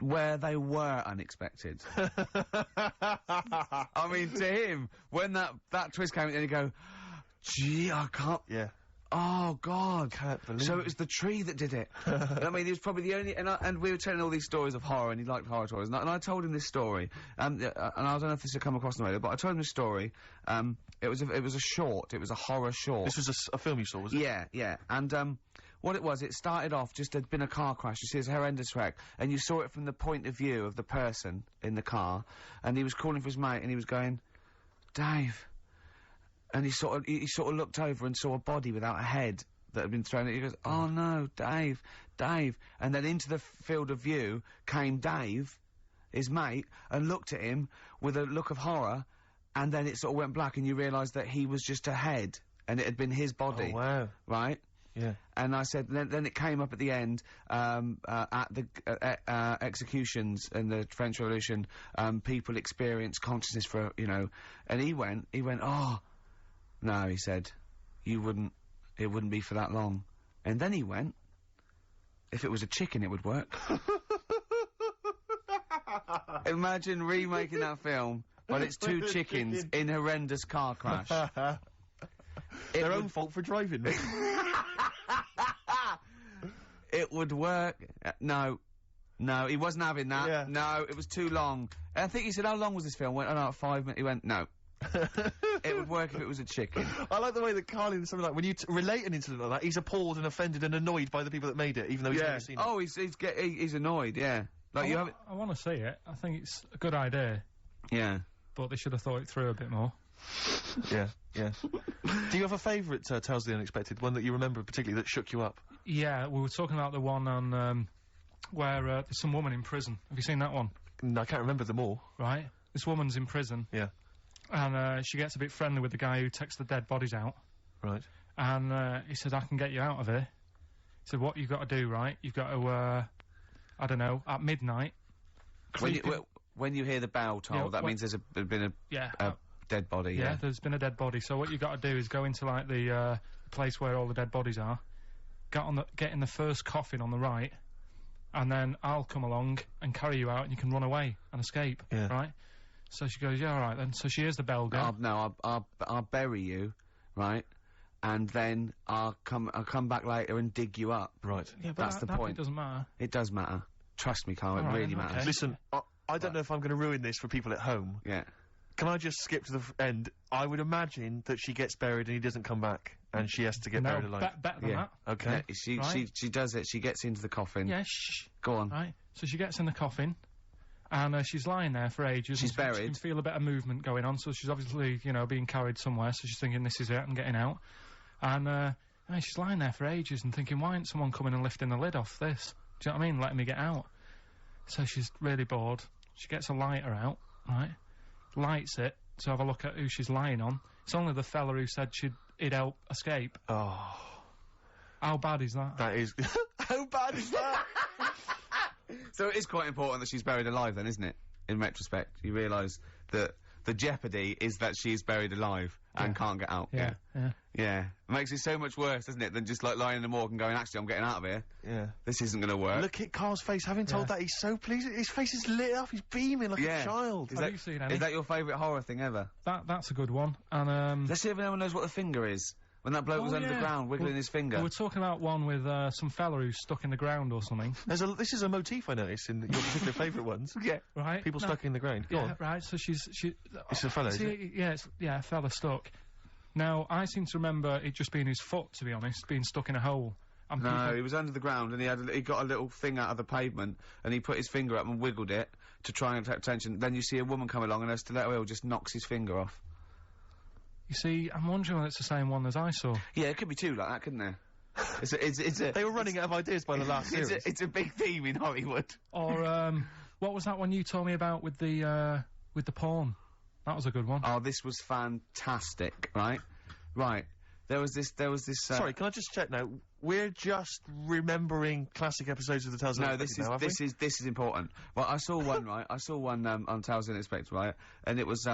where they were unexpected. I mean, to him, when that twist came in, and you go, gee, I can't... Yeah. Oh, God. Can't believe So it was the tree that did it. I mean, he was probably the only... And we were telling all these stories of horror, and he liked horror stories. And I told him this story, and I don't know if this had come across the radio, but I told him this story. It was a short. It was a horror short. This was a film you saw, was it? Yeah, yeah. And, what it was, it started off, just there'd been a car crash. You see, it's a horrendous wreck. And you saw it from the point of view of the person in the car. And he was calling for his mate, and he was going, Dave. And he sort of looked over and saw a body without a head that had been thrown at you. He goes, oh no, Dave, Dave. And then into the field of view came Dave, his mate, and looked at him with a look of horror. And then it sort of went black, and you realised that he was just a head, and it had been his body. Oh, wow. Right? Yeah. And I said, then it came up at the end, at the executions in the French Revolution, people experience consciousness for, you know, and he went, oh, no, he said, it wouldn't be for that long. And then he went, if it was a chicken, it would work. Imagine remaking that film, but it's two chickens in horrendous car crash. Their own fault for driving. It would work. No, he wasn't having that. Yeah. No, it was too long. And I think he said, how long was this film? I went, oh no, 5 minutes. He went, no. It would work if it was a chicken. I like the way that Karl in something like, when you relate an incident like that, he's appalled and offended and annoyed by the people that made it, even though he's never seen it. Oh, he's annoyed, yeah. Like, you have it... I want to see it. I think it's a good idea. Yeah. But they should have thought it through a bit more. Yeah, yeah. Do you have a favourite Tales of the Unexpected, one that you remember particularly that shook you up? Yeah, we were talking about the one on, where, there's some woman in prison. Have you seen that one? No, I can't remember them all. Right. This woman's in prison. Yeah. And, she gets a bit friendly with the guy who takes the dead bodies out. Right. And, he said, I can get you out of here. He said, what you've got to do, right? You've got to, I don't know, at midnight... When you hear the bell toll, that means there's been a dead body, yeah, there's been a dead body. So what you've got to do is go into, like, the, place where all the dead bodies are, get in the first coffin on the right, and then I'll come along and carry you out, and you can run away and escape, right? So she goes, yeah, all right then. So she hears the bell go. I'll bury you, right? And then I'll come back later and dig you up. Right. Yeah, but that's the point. It doesn't matter. It does matter. Trust me, Karl, it All really right, matters. okay. Listen, I don't know if I'm going to ruin this for people at home. Yeah. Can I just skip to the end? I would imagine that she gets buried and he doesn't come back, and she has to get buried alive. Better than that. Okay. Yeah, she does it. She gets into the coffin. Yeah, shh. Go on. Right. So she gets in the coffin, and she's lying there for ages. She's and buried. She can feel a bit of movement going on, so she's obviously, you know, being carried somewhere, so she's thinking, this is it, I'm getting out. And she's lying there for ages and thinking, why isn't someone coming and lifting the lid off this? Do you know what I mean? Letting me get out. So she's really bored. She gets a lighter out, right? Lights it to have a look at who she's lying on. It's only the fella who said he'd help escape. Oh. How bad is that? That is... How bad is that? So it is quite important that she's buried alive then, isn't it? In retrospect, you realise that the jeopardy is that she is buried alive and can't get out. Yeah. It makes it so much worse, doesn't it, than just like lying in the morgue and going, actually, I'm getting out of here. Yeah. This isn't going to work. Look at Karl's face. Having told that, he's so pleased. His face is lit up. He's beaming like a child. Have you seen any? Is that your favourite horror thing ever? That's a good one. And let's see if anyone knows what the finger is. When that bloke was under the ground, wiggling his finger. We were talking about one with some fella who's stuck in the ground or something. This is a motif I noticed in your particular favourite ones. Yeah, right. People stuck in the ground. Go on. Right. So she's It's a fella, is it? Yeah, a fella stuck. Now I seem to remember it just being his foot, to be honest, being stuck in a hole. And no, he was under the ground and he got a little thing out of the pavement and he put his finger up and wiggled it to try and attract attention. Then you see a woman come along and her stiletto heel just knocks his finger off. You see, I'm wondering whether it's the same one as I saw. Yeah, it could be two like that, couldn't there? They were running out of ideas by the last series. It's a big theme in Hollywood. Or, what was that one you told me about with the porn? That was a good one. Oh, this was fantastic, right? Right. There was this, Sorry, can I just check now? We're just remembering classic episodes of the Tales No, Unexpected this is important. Well, I saw one, right? I saw one, on Tales Unexpected, right? And it was,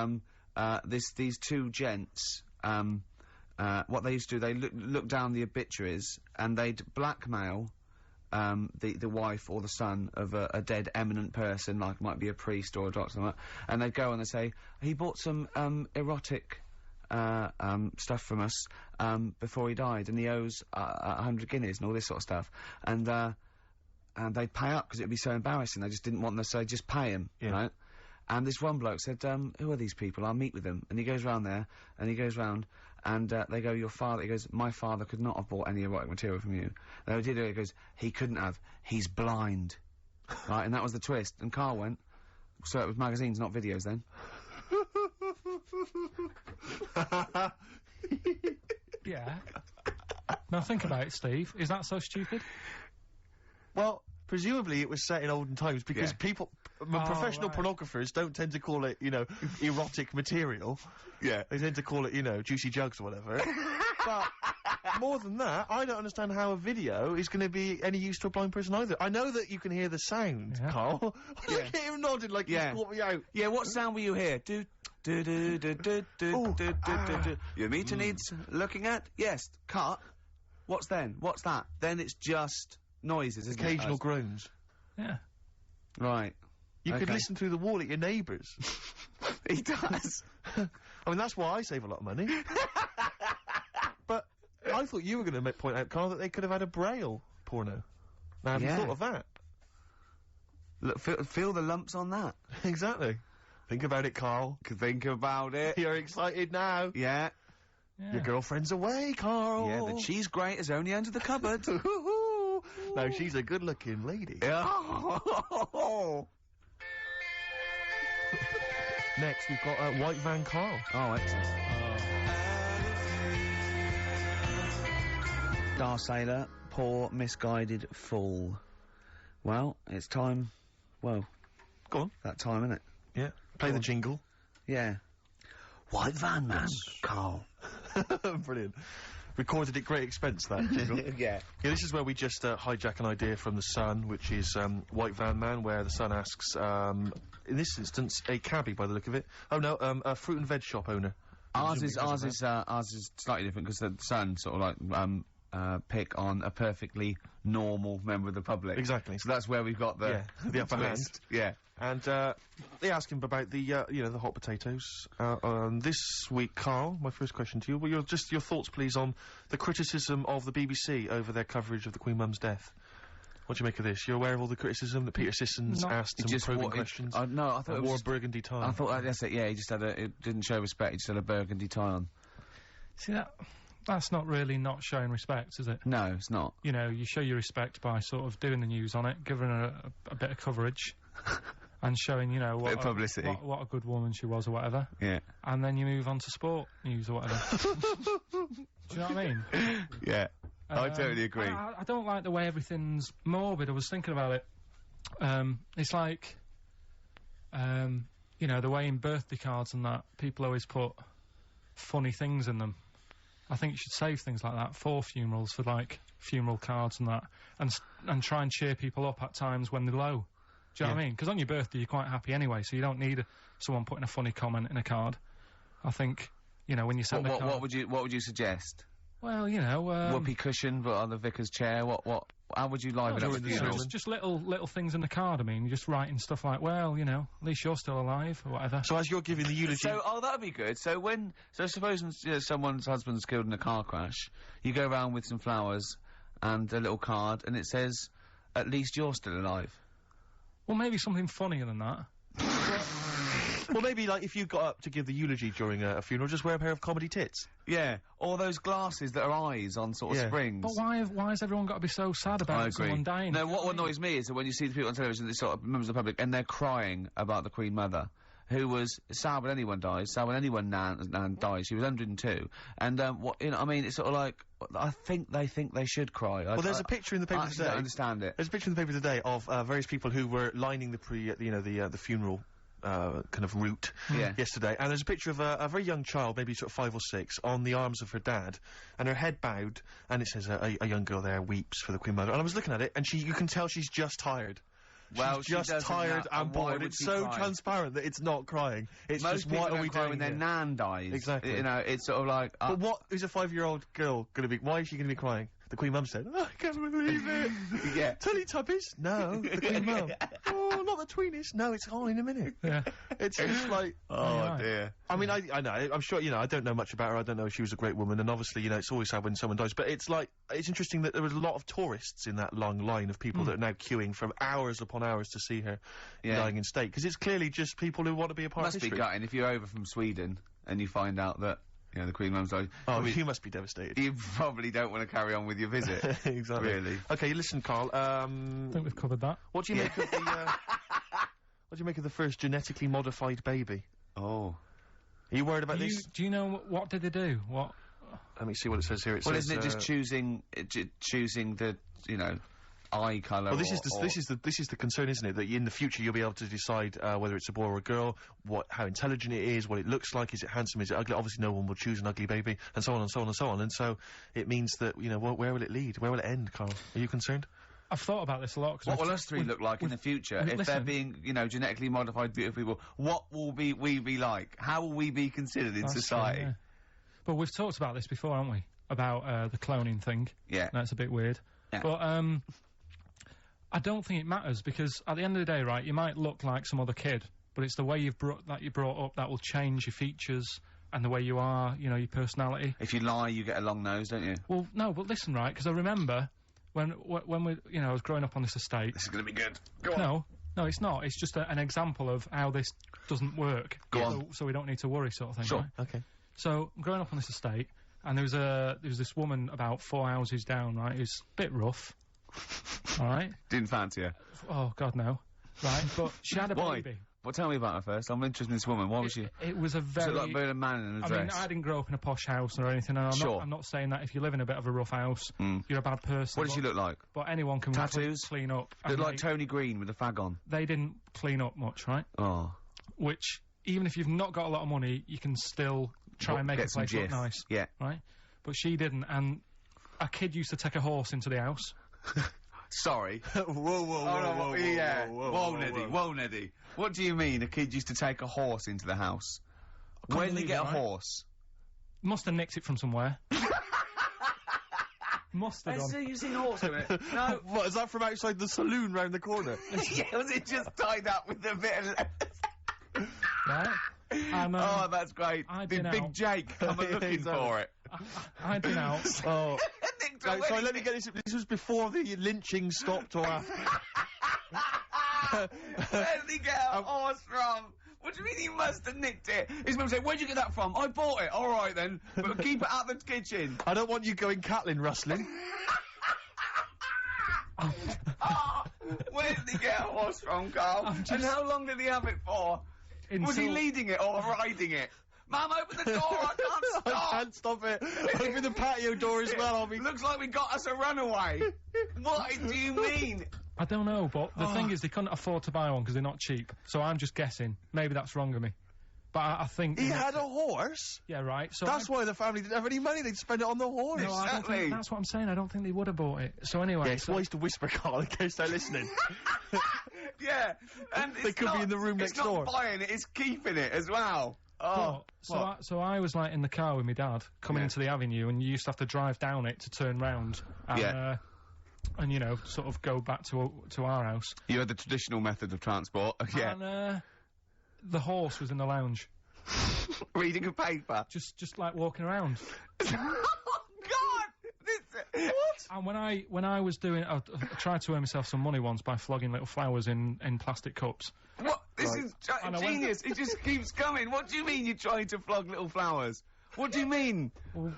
these two gents, what they used to do, they look down the obituaries, and they'd blackmail, the wife or the son of a dead eminent person, like might be a priest or a doctor, or something, and they'd go and they'd say, he bought some, erotic, stuff from us, before he died, and he owes, 100 guineas and all this sort of stuff. And they'd pay up because it'd be so embarrassing. They just didn't want them, so they'd just pay him, right? And this one bloke said, who are these people? I'll meet with them. And he goes round there, and he goes round, and, they go, your father, he goes, my father could not have bought any erotic material from you. And they did it, he goes, he couldn't have, he's blind. Right, and that was the twist. And Karl went, so it was magazines, not videos then. Yeah. Now think about it, Steve. Is that so stupid? Well, presumably it was set in olden times because people, professional right. pornographers don't tend to call it, you know, erotic material. Yeah. They tend to call it, you know, juicy jugs or whatever. But more than that, I don't understand how a video is going to be any use to a blind person either. I know that you can hear the sound, Karl. Look at him nodding like he's caught me out. Yeah, what sound will you hear? Do do do do do do do do. Your meter needs looking at? Yes. Cut. What's then? What's that? Then it's just noises, isn't Occasional it? groans. Yeah. Right. You could listen through the wall at your neighbours. He does. I mean, that's why I save a lot of money. But I thought you were going to point out, Karl, that they could have had a Braille porno. Now, have you thought of that? Look, feel the lumps on that. Exactly. Think about it, Karl. Think about it. You're excited now. Yeah. Your girlfriend's away, Karl. Yeah, the cheese grate is only under the cupboard. Now, she's a good-looking lady. Oh. Next, we've got White Van Karl. Oh, excellent. Star Sailor, poor, misguided fool. Well, it's time. Well, go on. That time, isn't it? Yeah. Play the jingle. Yeah. White Van Man, Karl. Brilliant. Recorded at great expense, that jingle. Yeah. Yeah, this is where we just hijack an idea from The Sun, which is White Van Man, where The Sun asks, in this instance, a cabbie by the look of it. Oh no, a fruit and veg shop owner. Ours is slightly different because the Sun sort of like pick on a perfectly normal member of the public. Exactly. So that's where we've got the the upper hand. Yeah. And they ask him about the you know, the hot potatoes. This week, Karl, my first question to you, well, your thoughts, please, on the criticism of the BBC over their coverage of the Queen Mum's death. What do you make of this? You're aware of all the criticism that Peter Sissons asked some probing questions? No, I thought it wore was a burgundy tie. I thought that's it. Yeah, he just had it didn't show respect. He just had a burgundy tie on. See, that's not really not showing respect, is it? No, it's not. You know, you show your respect by sort of doing the news on it, giving her a bit of coverage, and showing, you know, bit of publicity. What a good woman she was or whatever. Yeah. And then you move on to sport news or whatever. Do you know what I mean? Yeah. I totally agree. I don't like the way everything's morbid. I was thinking about it. It's like, you know, the way in birthday cards and that, people always put funny things in them. I think you should save things like that for funerals, for like funeral cards and that, and try and cheer people up at times when they're low. Do you know what I mean? Because on your birthday you're quite happy anyway, so you don't need someone putting a funny comment in a card. I think, you know, when you send a card... What would you suggest? Well, you know, whoopee cushion, but on the vicar's chair. How would you liven up the funeral? Just little things in the card. I mean, just writing stuff like, well, you know, at least you're still alive or whatever. So as you're giving the eulogy, that'd be good. So suppose someone's husband's killed in a car crash, you go around with some flowers and a little card, and it says, "At least you're still alive." Well, maybe something funnier than that. Well, maybe, like, if you got up to give the eulogy during a funeral, just wear a pair of comedy tits. Yeah, or those glasses that are eyes on sort of springs. But why has everyone got to be so sad about someone dying? No, what annoys me is that when you see the people on television, these sort of members of the public, and they're crying about the Queen Mother, who was sad when anyone dies, sad when anyone dies. She was 102. And, I mean, it's sort of like, they think they should cry. Well, there's a picture in the paper today. I don't understand it. There's a picture in the paper today of various people who were lining the funeral kind of route yesterday, and there's a picture of a very young child, maybe sort of 5 or 6, on the arms of her dad, and her head bowed, and it says a young girl there weeps for the Queen Mother. And I was looking at it, and you can tell she's just tired. Well, she's just tired and bored. It's so transparent that it's not crying. It's most just, people what are we cry doing when their here? nan dies. Exactly. You know, it's sort of like. But what is a 5-year-old girl gonna be? Why is she gonna be crying? The Queen Mum said, "Oh, I can't believe it." Yeah. Teletubbies? No. The Queen Mum. Oh, not the tweenies. No, it's on in a minute. Yeah. It's just like. Oh dear. I mean, I know. I'm sure, I don't know much about her. I don't know if she was a great woman, and obviously, it's always sad when someone dies. But it's like, it's interesting that there was a lot of tourists in that long line of people that are now queuing from hours upon hours to see her dying in state. Because it's clearly just people who want to be a part of history. Must be gutting if you're over from Sweden and you find out that, the Queen Mum's died. Oh, you must be devastated. You probably don't want to carry on with your visit. Exactly. Really. Okay, listen, Karl. I think we've covered that. What do you make of the, what do you make of the first genetically modified baby? Oh. Are you worried about this? Do you know what did they do? What? Let me see what it says here. It Well, says, isn't it just choosing the, eye colour? Well, this is the concern, isn't it? That in the future you'll be able to decide whether it's a boy or a girl, how intelligent it is, what it looks like, is it handsome, is it ugly? Obviously, no one will choose an ugly baby, and so on and so on and so on. And so it means that where will it lead? Where will it end, Karl? Are you concerned? I've thought about this a lot. What will us three look like in the future if they're being, genetically modified, beautiful people? What will we be like? How will we be considered in society? True, yeah. But we've talked about this before, haven't we? About the cloning thing. Yeah. That's a bit weird. Yeah. But I don't think it matters, because at the end of the day, right, you might look like some other kid, but it's the way you're brought up that will change your features and the way you are, your personality. If you lie, you get a long nose, don't you? Well, no, but listen, right, because I remember when we, I was growing up on this estate. This is going to be good. Go on. No, it's not. It's just an example of how this doesn't work. Go on. So we don't need to worry, sort of thing. Sure. Right? Okay. So I'm growing up on this estate, and there was this woman about 4 houses down, right, who's a bit rough. All right. Didn't fancy her. Oh God, no. Right, but she had a baby. Well, tell me about her first. I'm interested in this woman. Why was she? It was a very. Was it like being a man in a dress? I mean, I didn't grow up in a posh house or anything, and I'm not saying that if you live in a bit of a rough house, you're a bad person. What did she look like? But anyone can tattoos, clean up. Looked like Tony Green with a fag on. They didn't clean up much, right? Oh. Which, even if you've not got a lot of money, you can still try and make a place look nice. Yeah. Right. But she didn't, and a kid used to take a horse into the house. Sorry. Whoa, Yeah. Whoa, Neddy. What do you mean a kid used to take a horse into the house? Where did he get a horse? Must have nicked it from somewhere. Must have done. You've seen a horse in it? No. What, is that from outside the saloon round the corner? Yeah, was it just tied up with a bit of... Right? And, oh, that's great. Did Big Jake come looking for it? I'd been out. Oh. Right, sorry, let me get this. This was before the lynching stopped or after. Where did he get a horse from? What do you mean he must have nicked it? His mum said, where'd you get that from? I bought it. All right, then. But keep it out of the kitchen. I don't want you going Catlin rustling. Where did he get a horse from, Karl? And how long did he have it for? Was he leading it or riding it? Mum, open the door, I can't stop! I can't stop it. Open the patio door as well, Looks like we got us a runaway. What do you mean? I don't know, but the thing is, they couldn't afford to buy one because they're not cheap. So I'm just guessing. Maybe that's wrong of me. But I think... He had a horse? Yeah, right. So that's why the family didn't have any money, they'd spend it on the horse. No, I don't think, that's what I'm saying, I don't think they would have bought it. So anyway... Yeah, it's wise to whisper, Karl, in case they're listening. Yeah, and they could be in the room next door. It's not buying it, it's keeping it as well. Oh, so I was like in the car with my dad coming into the avenue, and you used to have to drive down it to turn round and sort of go back to our house. You had the traditional method of transport. Yeah. And the horse was in the lounge. Reading a paper. Just like walking around. What? And when I was doing, I tried to earn myself some money once by flogging little flowers in plastic cups. What? This is genius. It just keeps coming. What do you mean you're trying to flog little flowers? What do you mean? Wait.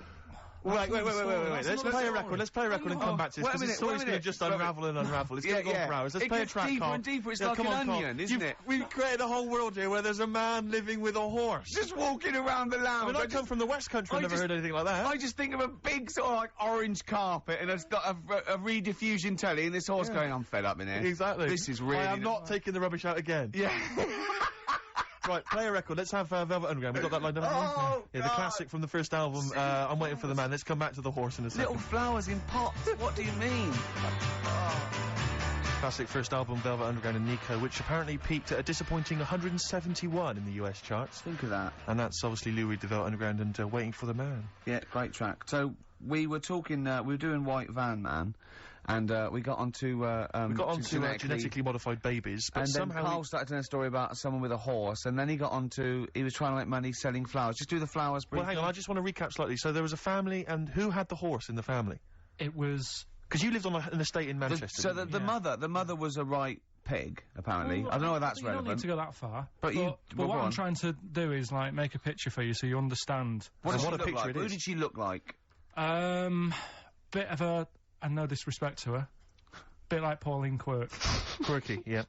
Let's play a record. Let's play a record and come back to this, because the story's going to just unravel and unravel. It's going to go on for hours. Let's play a track, Karl. It gets deeper and deeper. It's like an onion, isn't it? We've created a whole world here where there's a man living with a horse. Just walking around the lounge. I mean, I come from the West Country. I've never heard anything like that. I just think of a big sort of like orange carpet and a rediffusion telly and this horse going, I'm fed up in here. Exactly. This is really... I am not taking the rubbish out again. Yeah. Right, play a record. Let's have Velvet Underground. We got that lined up. Oh, yeah, the God. classic from the first album. I'm Waiting for the Man. Let's come back to the horse in a second. Little flowers in pots. What do you mean? Classic first album, Velvet Underground and Nico, which apparently peaked at a disappointing 171 in the US charts. Think of that. And that's obviously Lou Reed, the Velvet Underground, and Waiting for the Man. Yeah, great track. So we were talking. We were doing White Van Man, and we got onto. We got on to genetically modified babies, but and somehow then Karl started telling a story about someone with a horse, and then he got onto. He was trying to make money selling flowers. Just do the flowers briefly. Well, hang on. I just want to recap slightly. So there was a family, and who had the horse in the family? It was. Because you lived on an estate in Manchester. So didn't the you? mother was a right pig, apparently. Well, I don't know if that's you don't relevant. need to go that far. But what go I'm on. trying to do is, like, make a picture for you so you understand. What So did she what a look picture like? it Who is. did she look like? Bit of a, and no disrespect to her, bit like Pauline Quirk, Quirky, yeah.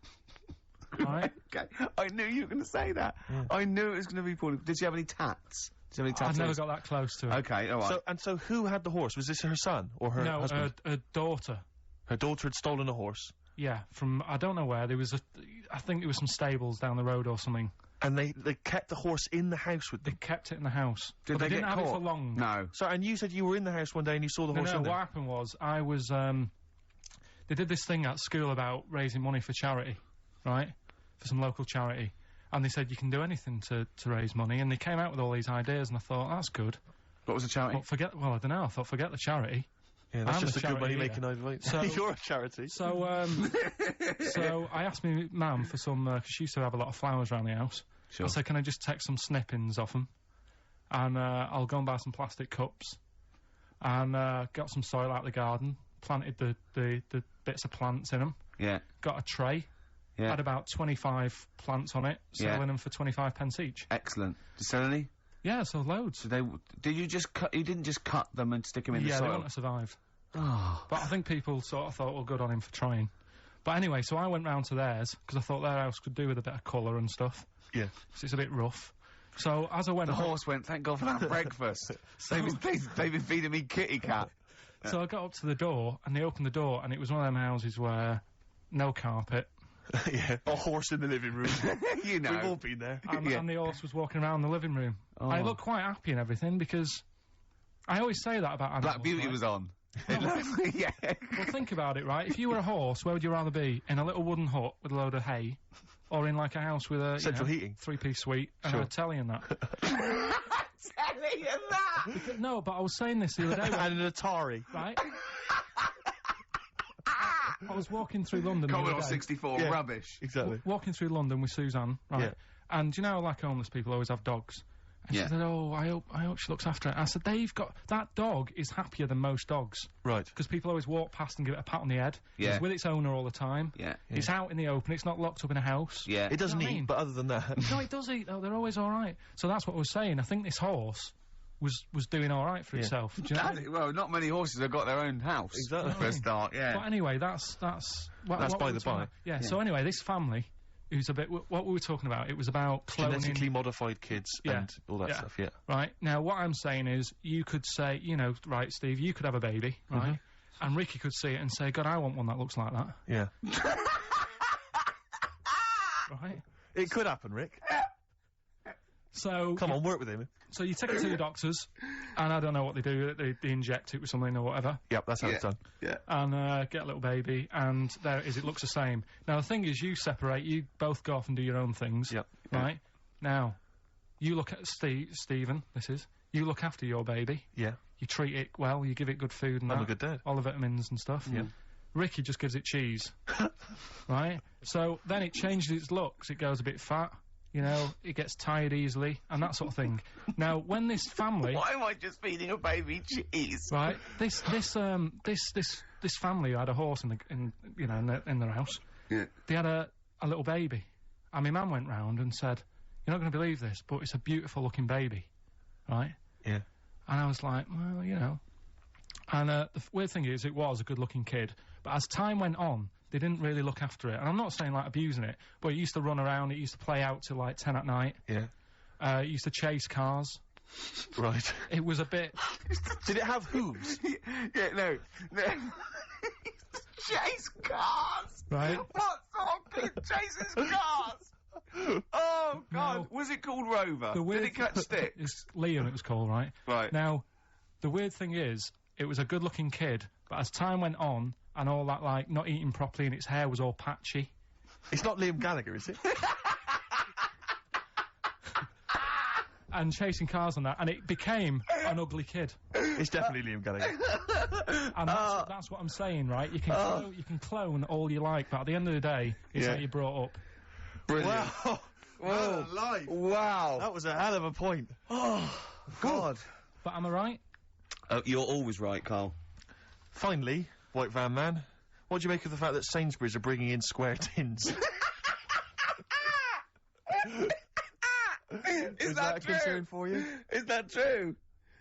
right? Okay, I knew you were going to say that. I knew it was going to be Pauline. Did she have any tats? Did she have any tattoos? I've never got that close to her. Okay, all right. So who had the horse? Was this her son or her No, husband? her daughter. Her daughter had stolen a horse, Yeah, from, I don't know where, there was I think it was some stables down the road or something. and they kept the horse in the house with They them. kept it in the house. Did but they didn't get have it caught? for long. No. So, and you said you were in the house one day and you saw the horse No, in what there. happened was, I was, they did this thing at school about raising money for charity, right? For some local charity. And they said you can do anything to raise money, and they came out with all these ideas, and I thought, that's good. What was the charity? Well, I don't know, I thought, forget the charity. Yeah, that's I'm just the a good charity money-making idea. So- You're a charity. So, so I asked my mum for some, 'cause she used to have a lot of flowers around the house. Sure. I said, can I just take some snippings off them? And, I'll go and buy some plastic cups. And, got some soil out of the garden, planted the bits of plants in them, Yeah. got a tray, Yeah. had about 25 plants on it, selling them for 25 pence each. Excellent. Did you sell any? Yeah, so loads. Did you just cut? You didn't just cut them and stick them in the Yeah, they soil. want to survive. Oh. But I think people sort of thought, well, good on him for trying. But anyway, so I went round to theirs, because I thought their house could do with a bit of colour and stuff. Yeah. 'Cause it's a bit rough. So as I went The up, horse went, thank God for that breakfast. they've been feeding me kitty cat. so I got up to the door, and they opened the door, and it was one of them houses where no carpet, Yeah. A horse in the living room. You know. We've all been there. and, Yeah. and the horse was walking around the living room. Oh. I looked quite happy and everything, because I always say that about animals. Black Beauty right? was on. Yeah. Well, think about it, right? If you were a horse, where would you rather be? In a little wooden hut with a load of hay, or in like a house with a Central heating. 3-piece suite and Sure. a telly and that? Telling you that. No, but I was saying this the other day, And an Atari. right? I was walking through London the Commodore other day, 64, Yeah. rubbish. Exactly. walking through London with Suzanne, right? Yeah. And you know, like homeless people always have dogs. And Yeah. she said, "Oh, I hope she looks after it." I said, "They've got that dog is happier than most dogs Right. because people always walk past and give it a pat on the head. Yeah. It's with its owner all the time. Yeah. It's out in the open. It's not locked up in a house. Yeah. It doesn't You know what I eat, mean? but other than that. No, it does eat though. They're always all right. So that's what I was saying. I think this horse was doing all right for itself. Do you know? Well, not many horses have got their own house. Exactly. For a start, yeah. But anyway, that's That's what by we the were talking by. about. Yeah. So anyway, this family, who's a bit what we were talking about. It was about cloning. Genetically modified kids Yeah. and all that Yeah. stuff, yeah. Right. Now, what I'm saying is, you could say, you know, right, Steve, you could have a baby, right? And Ricky could see it and say, God, I want one that looks like that, Yeah. right? It could happen, Rick. So, Come on, work with him. so you take it to the doctors, and I don't know what they do, they inject it with something or whatever, Yep, that's how it's done. Yeah. and get a little baby, and there it is, it looks the same. Now, the thing is, you separate, you both go off and do your own things, Yep. right? Now, you look at Stephen, you look after your baby, Yeah. you treat it well, you give it good food and I'm that, a good dad. all the vitamins and stuff. Yeah. Ricky just gives it cheese, right? So then it changes its looks. It goes a bit fat, you know. It gets tired easily and that sort of thing. Now, when this family, Why am I just feeding a baby cheese? right? This family who had a horse in their house. Yeah. They had a little baby, and my mum went round and said, "You're not going to believe this, but it's a beautiful looking baby, right?" Yeah. And I was like, well, you know. And the weird thing is, it was a good-looking kid. But as time went on, they didn't really look after it. And I'm not saying, like, abusing it, but it used to run around, it used to play out till, like, 10 at night. Yeah. It used to chase cars. Right. It was a bit... Did it have hooves? Yeah, no. Chase cars! Right? What sort of kid chases cars? Oh, God. No. was it called Rover? The weird Did it catch stick? It's Liam, it was called, right? Right. Now, the weird thing is, it was a good-looking kid, but as time went on, and all that, like, not eating properly and its hair was all patchy. It's not Liam Gallagher, is it? And chasing cars on that, and it became an ugly kid. It's definitely Liam Gallagher. And that's what I'm saying, right? You can clone all you like, but at the end of the day, it's how you brought up. Brilliant. Wow. Whoa. Life. Wow. That was a hell of a point. Oh, God. But am I right? You're always right, Carl. Finally, White Van Man, what do you make of the fact that Sainsbury's are bringing in square tins? Is that a concern for you? Is that true?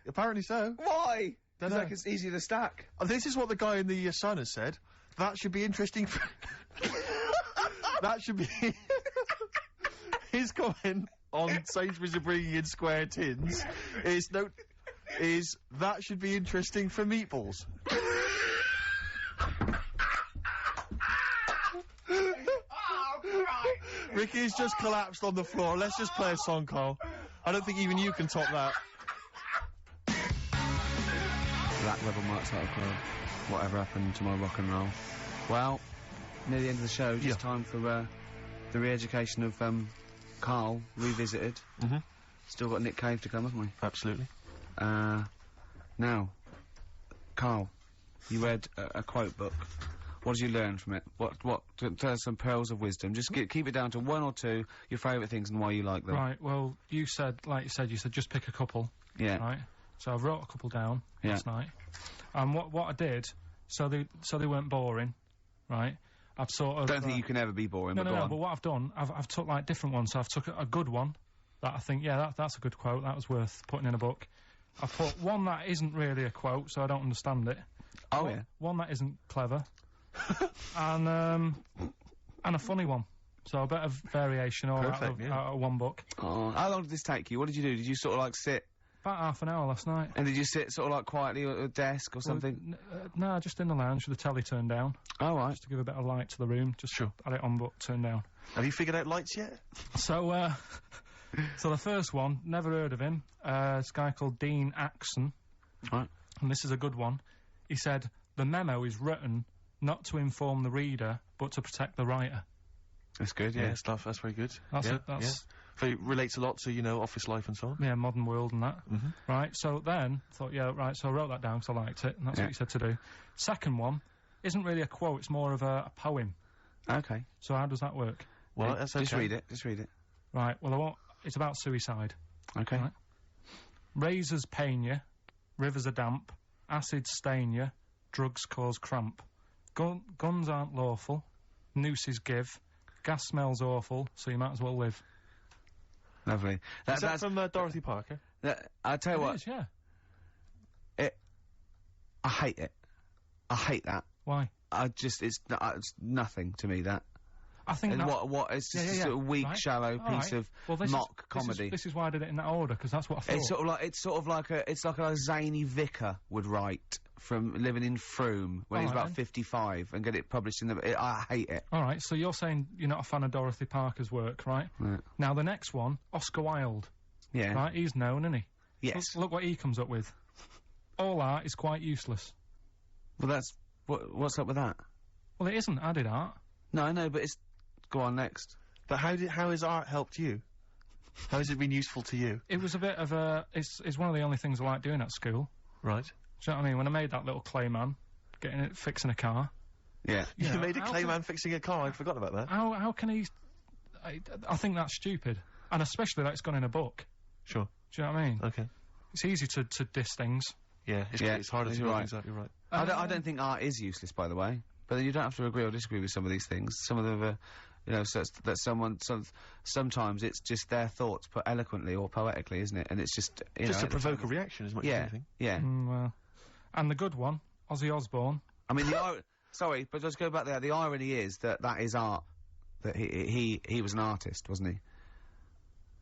Apparently so. Why? Dunno. Because like it's easier to stack. This is what the guy in the Sun has said. That should be interesting for... that should be... His comment on Sainsbury's are bringing in square tins is that should be interesting for meatballs. Ricky's just collapsed on the floor. Let's just play a song, Carl. I don't think even you can top that. Black Rebel Motorcycle Club. Whatever happened to my rock and roll? Well, near the end of the show, just time for the re-education of Karl revisited. Mm-hmm. Still got Nick Cave to come, haven't we? Absolutely. Now, Karl, you read a quote book. What did you learn from it? Tell us some pearls of wisdom. Just keep it down to one or two, your favourite things and why you like them. Right, well, you said just pick a couple. Yeah. Right? So I wrote a couple down last night. And what I did, so they weren't boring, right? I've sort of... Don't think you can ever be boring, but go on. But what I've done, I've took, like, different ones. So I've took a good one that I think, that's a good quote. That was worth putting in a book. I've put one that isn't really a quote, so I don't understand it. Oh, yeah. One that isn't clever. and a funny one. So a bit of variation all out of one book. Oh, how long did this take you? What did you do? Did you sort of, like, sit... About half an hour last night. And did you sit sort of, like, quietly at a desk or something? No, just in the lounge with the telly turned down. Oh, right. Just to give a bit of light to the room. Just had it on, but turned down. Have you figured out lights yet? So, so the first one, never heard of him. This guy called Dean Axon. Right. And this is a good one. He said, the memo is written not to inform the reader, but to protect the writer. That's good, yeah. Stuff, that's very good. That's it, that's... It relates a lot to, you know, office life and so on. Yeah, modern world and that. Mm-hmm. Right, so then, thought, so I wrote that down because I liked it, and that's what he said to do. Second one isn't really a quote, it's more of a poem. Okay. So how does that work? Well, that's okay. Just read it. Right, well, it's about suicide. Okay. Right? Razors pain you, rivers are damp, acids stain you, drugs cause cramp. Guns aren't lawful, nooses give, gas smells awful, so you might as well live. Lovely. Is that from Dorothy Parker? I'll tell you what. It is, yeah. I hate it. I hate that. Why? It's nothing to me, that. I think it's just a sort of weak, shallow piece of mock comedy. This is why I did it in that order, because that's what I thought. It's sort of like a zany vicar would write from living in Frome when he's about 55 and get it published in the... I hate it. Alright, so you're saying you're not a fan of Dorothy Parker's work, right? Right. Now the next one, Oscar Wilde. Yeah. Right, he's known, isn't he? Yes. Look what he comes up with. All art is quite useless. Well, that's... What's up with that? Well, it isn't. I did art. No, I know, but it's... Go on, next. But how has art helped you? How has it been useful to you? It was a bit of a... It's one of the only things I like doing at school. Right. Do you know what I mean? When I made that little clay man, fixing a car. Yeah. You made a clay man fixing a car? I'd forgotten about that. How can he... I think that's stupid. And especially that it's gone in a book. Sure. Do you know what I mean? Okay. It's easy to diss things. Yeah, it's harder to work things out, you're right. I don't think art is useless, by the way. But then you don't have to agree or disagree with some of these things. Some of them are... You know, so sometimes it's just their thoughts put eloquently or poetically, isn't it? And it's just, just to provoke a reaction as much as anything. Yeah. Well, and the good one, Ozzy Osbourne. I mean, sorry, but let's go back there. The irony is that is art. That he was an artist, wasn't he?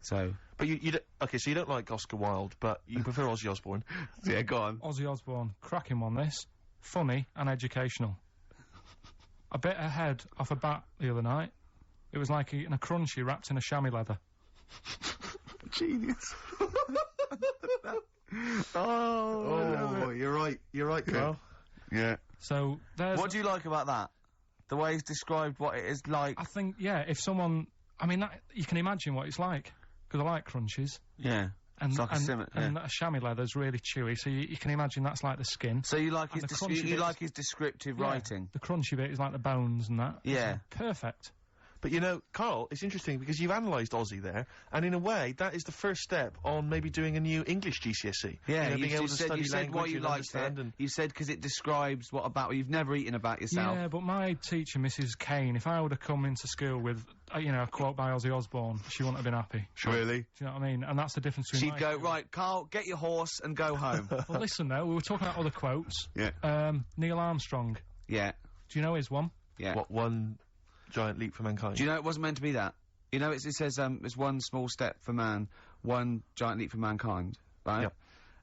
So. But you don't, okay, so you don't like Oscar Wilde, but you prefer Ozzy Osbourne. Yeah, go on. Ozzy Osbourne, cracking one this, funny and educational. I bit a head off a bat the other night. It was like eating a crunchy wrapped in a chamois leather. Genius. Oh, you're right, Karl. Yeah. So there's. What do you like about that? The way he's described what it is like. I think, yeah, if someone, I mean, you can imagine what it's like, because I like crunches. Yeah. And, it's like and that chamois leather's really chewy, so you can imagine that's like the skin. So you like And his descriptive Yeah, writing. The crunchy bit is like the bones and that. Yeah. It's perfect. But you know, Karl, it's interesting because you've analysed Aussie there, and in a way, that is the first step on maybe doing a new English GCSE. Yeah, you know, being able to study you said language why you and liked understand it. and You said because it describes what you've never eaten about yourself. Yeah, but my teacher, Mrs. Kane, if I would have come into school with, you know, a quote by Ozzy Osbourne, she wouldn't have been happy. Really? Do you know what I mean? And that's the difference between She'd go, right, Karl, get your horse and go home. Well, listen, though, we were talking about other quotes. Yeah. Neil Armstrong. Yeah. Do you know his one? Yeah. what one giant leap for mankind. Do you know it wasn't meant to be that? You know, it says, it's one small step for man, one giant leap for mankind, right? Yep.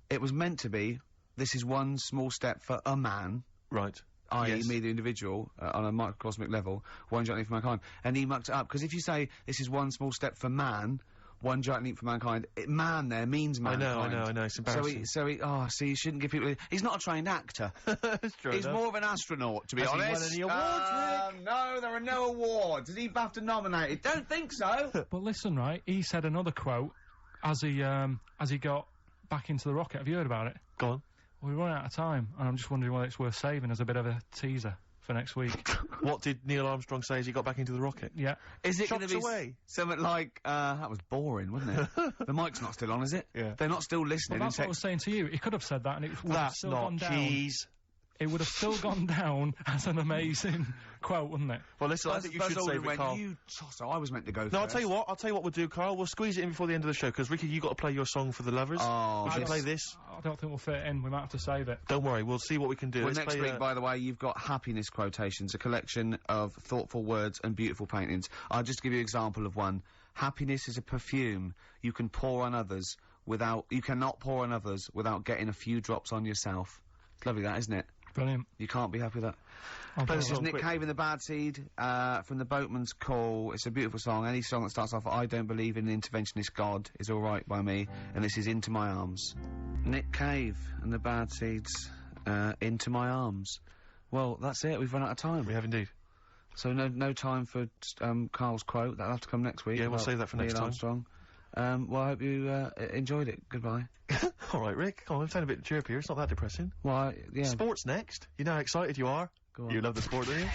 It was meant to be, this is one small step for a man, Right. i.e. Yes. me, the individual, on a microcosmic level, one giant leap for mankind. And he mucked it up, because if you say, this is one small step for man, one giant leap for mankind, man there means mankind. I know, it's embarrassing. So you shouldn't give people, he's not a trained actor. That's true. He's more of an astronaut, to be Has he honest. won any awards, Rick? No, there are no awards. Is he BAFTA nominated? Don't think so. But listen, right, he said another quote as he got back into the rocket. Have you heard about it? Go on. Well, we're running out of time, and I'm just wondering whether it's worth saving as a bit of a teaser for next week. What did Neil Armstrong say as he got back into the rocket? Yeah. Is it going to Shots be away. something like, that was boring, wasn't it? The mic's not still on, is it? Yeah. They're not still listening. Well, that's what I was saying to you. He could have said that, and it would have That's still not gone down. cheese. It would have still gone down as an amazing quote, wouldn't it? Well, listen, I think you should save it, Karl. You tosser, I was meant to go first. No, I'll tell you what we'll do, Karl. We'll squeeze it in before the end of the show, because, Ricky, you got to play your song for the lovers. Oh, you should play this. I don't think we'll fit it in. We might have to save it. Don't worry, we'll see what we can do. Well, Let's next play, week, by the way, you've got happiness quotations, a collection of thoughtful words and beautiful paintings. I'll just give you an example of one. Happiness is a perfume you can pour on others you cannot pour on others without getting a few drops on yourself. It's lovely, that, isn't it? Brilliant. You can't be happy with that. I'll This do is it. Nick Cave and the Bad Seed, from the Boatman's Call. It's a beautiful song. Any song that starts off, I don't believe in an interventionist God is alright by me, and this is Into My Arms. Nick Cave and the Bad Seeds, Into My Arms. Well, that's it, we've run out of time. We have indeed. So no time for, Karl's quote, that'll have to come next week. Yeah, we'll save that for next Neil time. Armstrong. Well, I hope you, enjoyed it. Goodbye. All right, Rick, come on, sound a bit chirpier. It's not that depressing. Well, yeah. Sports next. You know how excited you are? Go on. You love the sport, do you?